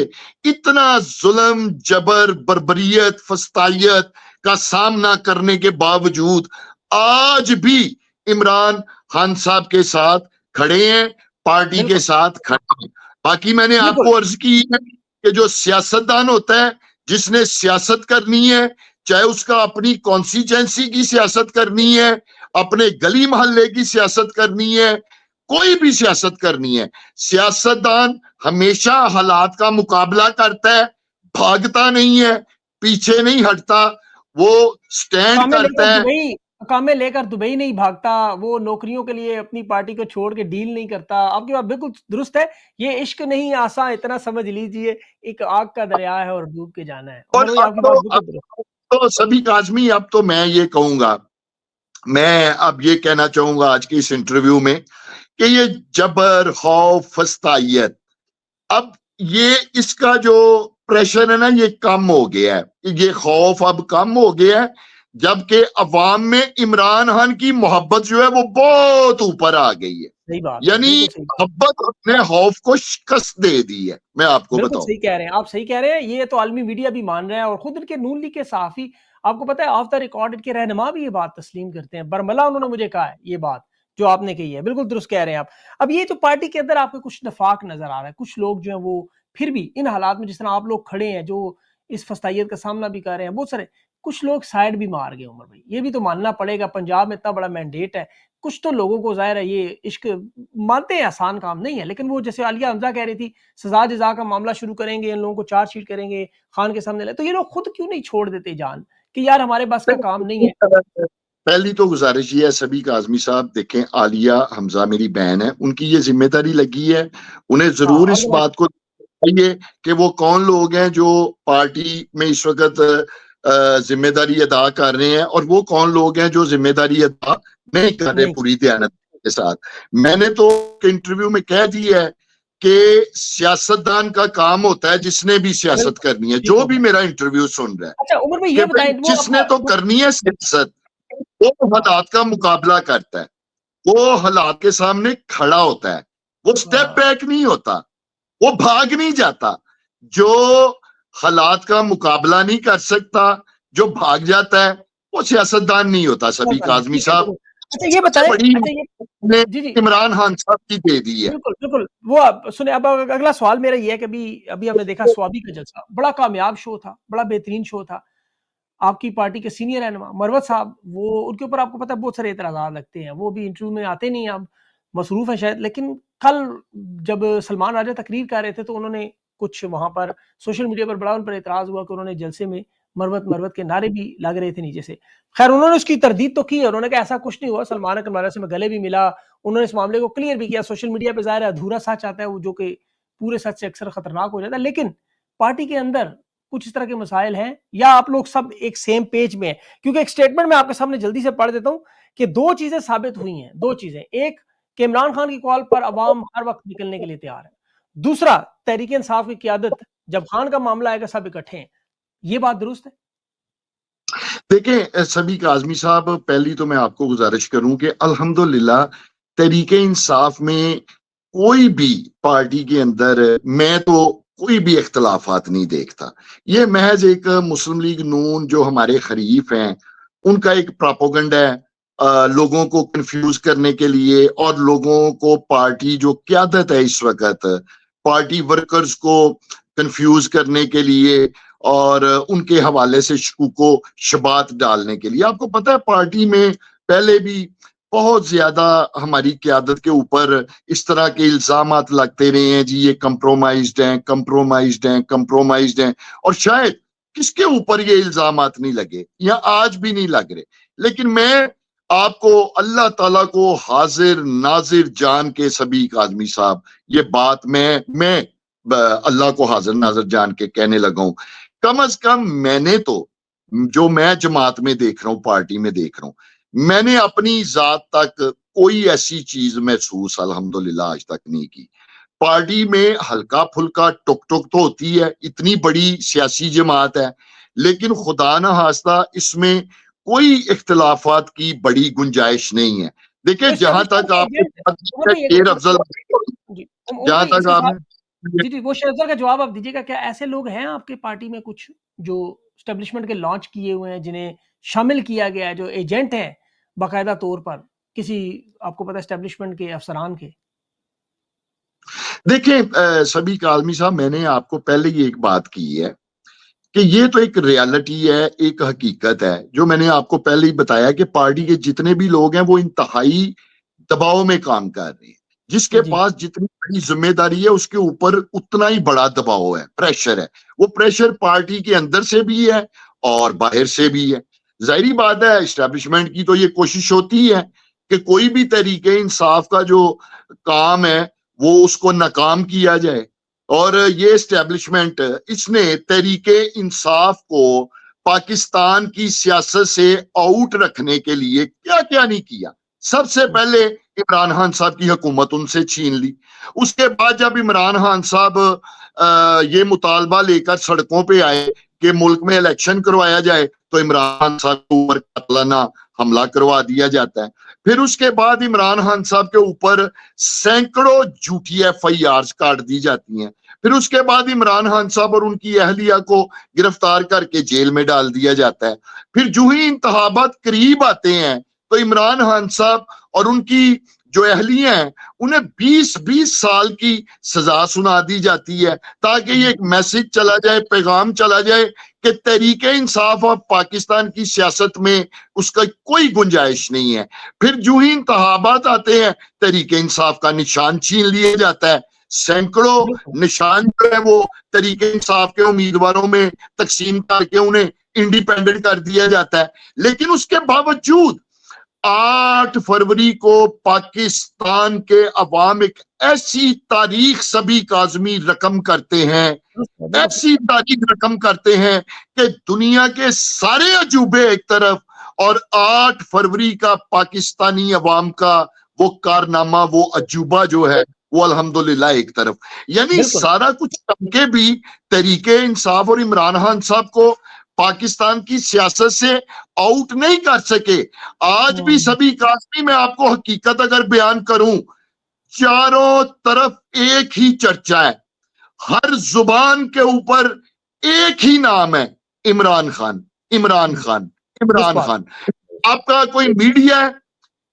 [SPEAKER 3] اتنا ظلم, جبر, بربریت, فسطائیت کا سامنا کرنے کے باوجود آج بھی عمران خان صاحب کے ساتھ کھڑے ہیں, پارٹی کے ساتھ کھڑے ہیں. باقی میں نے آپ کو عرض کی ہے کہ جو سیاستدان ہوتا ہے, جس نے سیاست کرنی ہے, چاہے اس کا اپنی کانسٹیچوئنسی کی سیاست کرنی ہے, اپنے گلی محلے کی سیاست کرنی ہے, کوئی بھی سیاست کرنی ہے, سیاستدان ہمیشہ حالات کا مقابلہ کرتا ہے, بھاگتا نہیں ہے, پیچھے نہیں ہٹتا, وہ سٹینڈ کرتا ہے.
[SPEAKER 1] کامے لے کر دبئی نہیں بھاگتا, وہ نوکریوں کے لیے اپنی پارٹی کو چھوڑ کے ڈیل نہیں کرتا. آپ کی بات بالکل درست ہے. یہ عشق نہیں آسان, اتنا سمجھ لیجئے ایک آگ کا دریا ہے اور ڈوب کے جانا ہے.
[SPEAKER 3] اور تو سبھی کاظمی, اب تو میں یہ کہوں گا, میں اب یہ کہنا چاہوں گا آج کے اس انٹرویو میں کہ یہ جبر, خوف, فسطائیت, اب یہ اس کا جو پریشر ہے نا یہ کم ہو گیا ہے. یہ خوف اب کم ہو گیا ہے, جبکہ عوام میں عمران خان کی محبت جو ہے وہ بہت اوپر آ گئی ہے. یعنی محبت اپنے خوف کو شکست دے دی ہے. میں آپ کو بتاؤں,
[SPEAKER 1] صحیح کہہ رہے ہیں آپ, صحیح کہہ رہے ہیں. یہ تو عالمی میڈیا بھی مان رہا ہے, اور خود ان کے نون لیگ کے صحافی آپ کو پتہ ہے آف دا ریکارڈ ان کے رہنما بھی یہ بات تسلیم کرتے ہیں. برملا انہوں نے مجھے کہا ہے یہ بات جو آپ نے کہی ہے, بالکل درست کہہ رہے ہیں آپ. اب یہ جو پارٹی کے اندر آپ کو کچھ نفاق نظر آ رہا ہے, کچھ لوگ جو ہیں وہ پھر بھی ان حالات میں جس طرح آپ لوگ کھڑے ہیں, جو اس فسطائیت کا سامنا بھی کر رہے ہیں, بہت سارے کچھ لوگ سائڈ بھی مار گئے. عمر بھائی یہ بھی تو ماننا پڑے گا, پنجاب میں اتنا بڑا مینڈیٹ ہے, کچھ تو لوگوں کو ظاہر ہے یہ عشق مانتے ہیں آسان کام نہیں ہے, لیکن وہ جیسے عالیہ حمزہ کہہ رہی تھی سزا جزا کا معاملہ شروع کریں گے, ان لوگوں کو چارج شیٹ کریں گے, خان کے سامنے لے, تو یہ لوگ خود کیوں نہیں چھوڑ دیتے جان کہ یار ہمارے بس کا کام نہیں ہے.
[SPEAKER 3] پہلی تو گزارش یہ ہے سبھی کاظمی صاحب، دیکھیں عالیہ حمزہ میری بہن ہے، ان کی یہ ذمہ داری لگی ہے، انہیں ضرور اس بات کو چاہیے کہ وہ کون لوگ ہیں جو پارٹی میں اس وقت ذمہ داری ادا کر رہے ہیں اور وہ کون لوگ ہیں جو ذمہ داری ادا نہیں کر رہے پوری دیانت کے ساتھ۔ میں نے تو انٹرویو میں کہہ دیا ہے کہ سیاستدان کا کام ہوتا ہے جس نے بھی سیاست کرنی ہے، جو بھی میرا انٹرویو سن رہا ہے،
[SPEAKER 1] اچھا عمر بھائی یہ بتائیں،
[SPEAKER 3] جس نے تو کرنی ہے سیاست وہ حالات کا مقابلہ کرتا ہے، وہ حالات کے سامنے کھڑا ہوتا ہے، وہ سٹیپ بیک نہیں ہوتا، وہ بھاگ نہیں جاتا۔ جو حالات کا مقابلہ نہیں کر سکتا، جو بھاگ جاتا ہے، وہ سیاستدان نہیں ہوتا۔ سبھی کاظمی صاحب
[SPEAKER 1] اچھا یہ بتائیں،
[SPEAKER 3] بڑی عمران خان صاحب کی دے دی ہے۔
[SPEAKER 1] بالکل بالکل، وہ سنیں، اب اگلا سوال میرا یہ ہے کہ ابھی ہم نے دیکھا سوابی کا جلسہ بڑا کامیاب شو تھا، بڑا بہترین شو تھا۔ آپ کی پارٹی کے سینئر رہنما مروت صاحب، وہ ان کے اوپر آپ کو پتہ ہے بہت سارے اعتراضات لگتے ہیں، وہ بھی انٹرویو میں آتے نہیں ہیں، اب مصروف ہیں شاید، لیکن کل جب سلمان راجہ تقریر کر رہے تھے تو انہوں نے کچھ وہاں پر سوشل میڈیا پر بڑا ان پر اعتراض ہوا کہ انہوں نے جلسے میں مروت کے نعرے بھی لگ رہے تھے نیچے سے۔ خیر انہوں نے اس کی تردید تو کی ہے، انہوں نے کہا ایسا کچھ نہیں ہوا، سلمان اکرم سے میں گلے بھی ملا، انہوں نے اس معاملے کو کلیئر بھی کیا۔ سوشل میڈیا پہ ظاہر ہے ادھورا سچ آتا ہے وہ، جو کہ پورے سچ سے اکثر خطرناک ہو جاتا ہے، لیکن پارٹی کے اندر کچھ اس طرح کے مسائل ہیں یا آپ لوگ سب ایک سیم پیج میں ہیں؟ کیونکہ ایک سٹیٹمنٹ میں آپ کے سامنے جلدی سے پڑھ دیتا ہوں کہ دو چیزیں ثابت ہوئی ہیں، دو چیزیں، ایک کہ عمران خان کی کال پر عوام ہر وقت نکلنے کے لیے تیار ہے، دوسرا تحریک انصاف کی قیادت جب خان کا معاملہ آئے گا سب اکٹھے ہیں، یہ بات درست ہے؟
[SPEAKER 3] دیکھیں سبھی کاظمی صاحب، پہلی تو میں آپ کو گزارش کروں کہ الحمدللہ تحریک انصاف میں کوئی بھی پارٹی کے اندر میں تو کوئی بھی اختلافات نہیں دیکھتا۔ یہ محض ایک مسلم لیگ نون جو ہمارے حریف ہیں ان کا ایک پراپوگنڈا ہے، لوگوں کو کنفیوز کرنے کے لیے، اور لوگوں کو پارٹی جو قیادت ہے اس وقت پارٹی ورکرز کو کنفیوز کرنے کے لیے اور ان کے حوالے سے شکوک و شبہات ڈالنے کے لیے۔ آپ کو پتہ ہے پارٹی میں پہلے بھی بہت زیادہ ہماری قیادت کے اوپر اس طرح کے الزامات لگتے رہے ہیں، جی یہ کمپرومائزڈ ہیں، اور شاید کس کے اوپر یہ الزامات نہیں لگے یا آج بھی نہیں لگ رہے، لیکن میں آپ کو اللہ تعالیٰ کو حاضر ناظر جان کے سبھی کاظمی صاحب یہ بات میں اللہ کو حاضر ناظر جان کے کہنے لگا ہوں، کم از کم میں نے تو جو میں جماعت میں دیکھ رہا ہوں، پارٹی میں دیکھ رہا ہوں، میں نے اپنی ذات تک کوئی ایسی چیز محسوس الحمدللہ آج تک نہیں کی۔ پارٹی میں ہلکا پھلکا ٹک ٹک تو ہوتی ہے، اتنی بڑی سیاسی جماعت ہے، لیکن خدا نہ خواستہ اس میں کوئی اختلافات کی بڑی گنجائش نہیں ہے۔ دیکھیں جہاں تک آپ شیر افضل جہاں تک آپ
[SPEAKER 1] جی وہ شیر افضل کا جواب آپ دیجیے گا، کیا ایسے لوگ ہیں آپ کے پارٹی میں کچھ جو اسٹیبلشمنٹ کے لانچ کیے ہوئے ہیں، جنہیں شامل کیا گیا ہے، جو ایجنٹ ہیں باقاعدہ طور پر کسی آپ کو پتہ اسٹیبلشمنٹ کے افسران کے؟
[SPEAKER 3] دیکھیں سبھی کاظمی صاحب، میں نے آپ کو پہلے ہی ایک بات کی ہے کہ یہ تو ایک ریالٹی ہے، ایک حقیقت ہے، جو میں نے آپ کو پہلے ہی بتایا کہ پارٹی کے جتنے بھی لوگ ہیں وہ انتہائی دباؤ میں کام کر رہے ہیں۔ جس کے پاس جتنی بڑی ذمہ داری ہے اس کے اوپر اتنا ہی بڑا دباؤ ہے، پریشر ہے، وہ پریشر پارٹی کے اندر سے بھی ہے اور باہر سے بھی ہے۔ ظاہری بات ہے اسٹیبلشمنٹ کی تو یہ کوشش ہوتی ہے کہ کوئی بھی تحریک انصاف کا جو کام ہے وہ اس کو ناکام کیا جائے، اور یہ اسٹیبلشمنٹ اس نے تحریک انصاف کو پاکستان کی سیاست سے آؤٹ رکھنے کے لیے کیا کیا نہیں کیا۔ سب سے پہلے عمران خان صاحب کی حکومت ان سے چھین لی، اس کے بعد جب عمران خان صاحب یہ مطالبہ لے کر سڑکوں پہ آئے کہ ملک میں الیکشن کروایا جائے تو عمران خان صاحب کے اوپر قاتلانہ حملہ کروا دیا جاتا ہے۔ پھر اس کے بعد عمران خان صاحب کے اوپر سینکڑوں جھوٹی FIRs کاٹ دی جاتی ہیں۔ پھر اس کے بعد عمران خان صاحب اور ان کی اہلیہ کو گرفتار کر کے جیل میں ڈال دیا جاتا ہے۔ پھر جو ہی انتخابات قریب آتے ہیں تو عمران خان صاحب اور ان کی جو اہلیہ ہیں انہیں 20 سال کی سزا سنا دی جاتی ہے، تاکہ یہ ایک میسج چلا جائے، پیغام چلا جائے کہ تحریک انصاف اور پاکستان کی سیاست میں اس کا کوئی گنجائش نہیں ہے۔ پھر جو ہی انتخابات آتے ہیں تحریک انصاف کا نشان چھین لیا جاتا ہے، سینکڑوں نشان جو ہے وہ تحریک انصاف کے امیدواروں میں تقسیم کر کے انہیں انڈیپینڈنٹ کر دیا جاتا ہے۔ لیکن اس کے باوجود
[SPEAKER 4] 8 फरवरी को पाकिस्तान के अवाम एक ऐसी तारीख सभी काज़मी रकम करते हैं, ऐसी तारीख रकम करते हैं कि दुनिया के सारे अजूबे एक तरफ और 8 फरवरी का पाकिस्तानी अवाम का वो कारनामा, वो अजूबा जो है वो अल्हम्दुलिल्लाह एक तरफ। यानी सारा कुछ करके भी तहरीके इंसाफ और इमरान खान साहब को पाकिस्तान की सियासत से आउट नहीं कर सके। आज भी सभी काज़मी, मैं आपको हकीकत अगर बयान करूं, चारों तरफ एक ही चर्चा है, हर जुबान के ऊपर एक ही नाम है, इमरान खान, इमरान खान, इमरान खान। आपका कोई मीडिया है,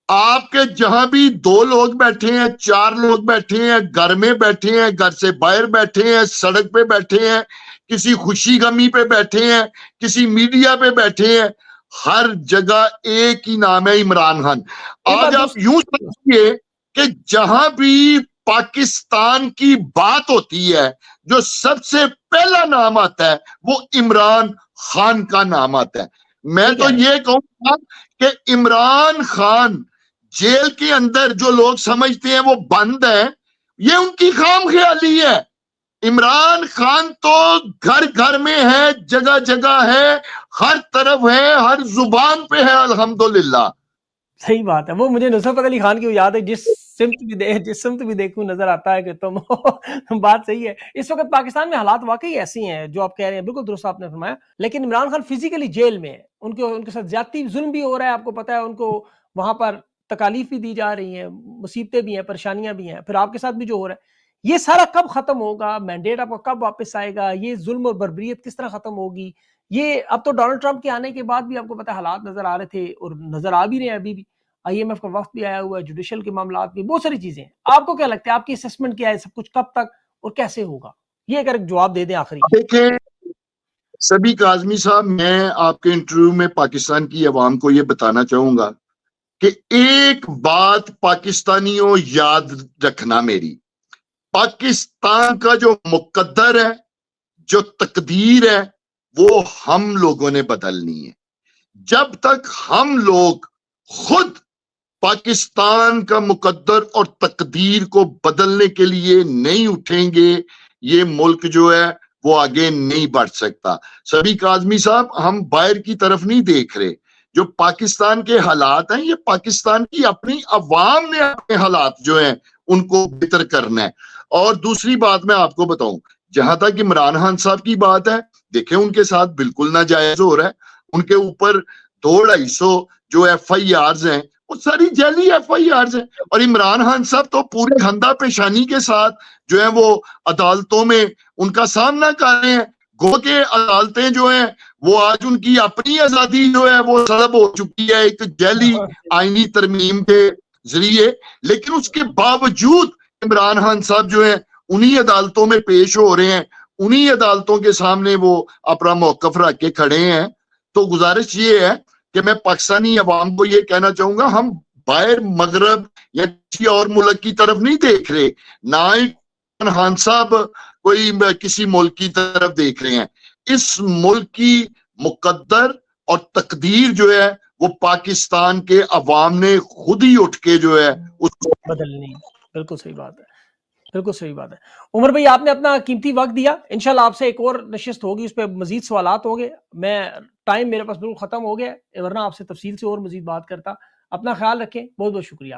[SPEAKER 4] आपके जहां भी 2 लोग बैठे हैं, 4 लोग बैठे हैं, घर में बैठे हैं, घर से बाहर बैठे हैं, सड़क पे बैठे हैं, किसी खुशी गमी पे बैठे हैं, किसी मीडिया पे बैठे हैं, हर जगह एक ही नाम है, इमरान खान। आज आप यूं समझिए कि जहां भी पाकिस्तान की बात होती है, जो सबसे पहला नाम आता है वो इमरान खान का नाम आता है। मैं तो ये कहूंगा कि इमरान खान जेल के अंदर जो लोग समझते हैं वो बंद है, ये उनकी खाम ख्याली है। इमरान खान तो घर घर में है, जगह जगह है, हर तरफ है, हर जुबान पे है, अल्हम्दुलिल्लाह।
[SPEAKER 1] सही बात है। वो मुझे नुसरत फतेह अली खान की याद है, जिस सिमत भी देखूं नजर आता है कि तुम बात सही है। इस वक्त पाकिस्तान में हालात वाकई ऐसी हैं जो आप कह रहे हैं, बिल्कुल दुरुस्त आपने फरमाया। लेकिन इमरान खान फिजिकली जेल में है, उनके साथ ज्यादती जुल्म भी हो रहा है, आपको पता है, उनको वहां पर तकालीफ भी दी जा रही हैं, मुसीबतें भी हैं, परेशानियां भी हैं, फिर आपके साथ भी जो हो रहा है, ये सारा कब खत्म होगा? मैंडेट आपका कब वापस आएगा? ये जुल्म और बर्बरियत किस तरह खत्म होगी? ये अब तो डोनाल्ड ट्रंप के आने के बाद भी आपको पता है हालात नजर आ रहे थे और नजर आ भी रहे हैं अभी भी। IMF का वक्त भी आया हुआ है, जुडिशल के मामलात भी, बहुत सारी चीजें हैं। आपको क्या लगता है, आपकी असेसमेंट क्या है, सब कुछ कब तक और कैसे होगा? ये अगर जवाब दे दें आखिरी।
[SPEAKER 4] देखें सभी काज़मी साहब, मैं आपके इंटरव्यू में पाकिस्तान की आवाम को ये बताना चाहूंगा कि एक बात पाकिस्तानियों याद रखना मेरी, पाकिस्तान का जो मुकद्दर है, जो तकदीर है, वो हम लोगों ने बदलनी है। जब तक हम लोग खुद पाकिस्तान का मुकद्दर और तकदीर को बदलने के लिए नहीं उठेंगे, ये मुल्क जो है वो आगे नहीं बढ़ सकता। सभी काज़मी साहब, हम बाहर की तरफ नहीं देख रहे। जो पाकिस्तान के हालात हैं, ये पाकिस्तान की अपनी अवाम ने अपने हालात जो हैं उनको बेहतर करना है। और दूसरी बात मैं आपको बताऊं, जहां तक इमरान खान साहब की बात है, देखें उनके साथ बिल्कुल नाजायज हो रहा है। उनके ऊपर 200-250 जो FIRs हैं वो सारी जाली FIRs हैं, और इमरान खान साहब तो पूरी खंदा पेशानी के साथ जो है वो अदालतों में उनका सामना कर रहे हैं। गो के अदालतें जो हैं वो आज उनकी अपनी आजादी जो है वो सलब हो चुकी है एक जाली आईनी तरमीम के जरिए। लेकिन उसके बावजूद इमरान खान साहब जो है उन्हीं अदालतों में पेश हो रहे हैं, उन्हीं अदालतों के सामने वो अपना मौकफ रख के खड़े हैं। तो गुजारिश ये है कि मैं पाकिस्तानी अवाम को ये कहना चाहूंगा, हम बाहर मगरब या किसी और मुल्क की तरफ नहीं देख रहे, ना ही खान साहब कोई किसी मुल्क की तरफ देख रहे हैं। इस मुल्क की मुकद्दर और तकदीर जो है वो पाकिस्तान के अवाम ने खुद ही उठ के जो है उसको
[SPEAKER 1] बदलनी। बिल्कुल सही बात है, बिल्कुल सही बात है। उमर भाई, आपने अपना कीमती वक्त दिया। इंशाल्लाह आपसे एक और नशिस्त होगी, उस पर मजीद सवालात होंगे। टाइम मेरे पास बिल्कुल खत्म हो गया, वरना आपसे तफसील से और मजीद बात करता। अपना ख्याल रखें, बहुत बहुत शुक्रिया।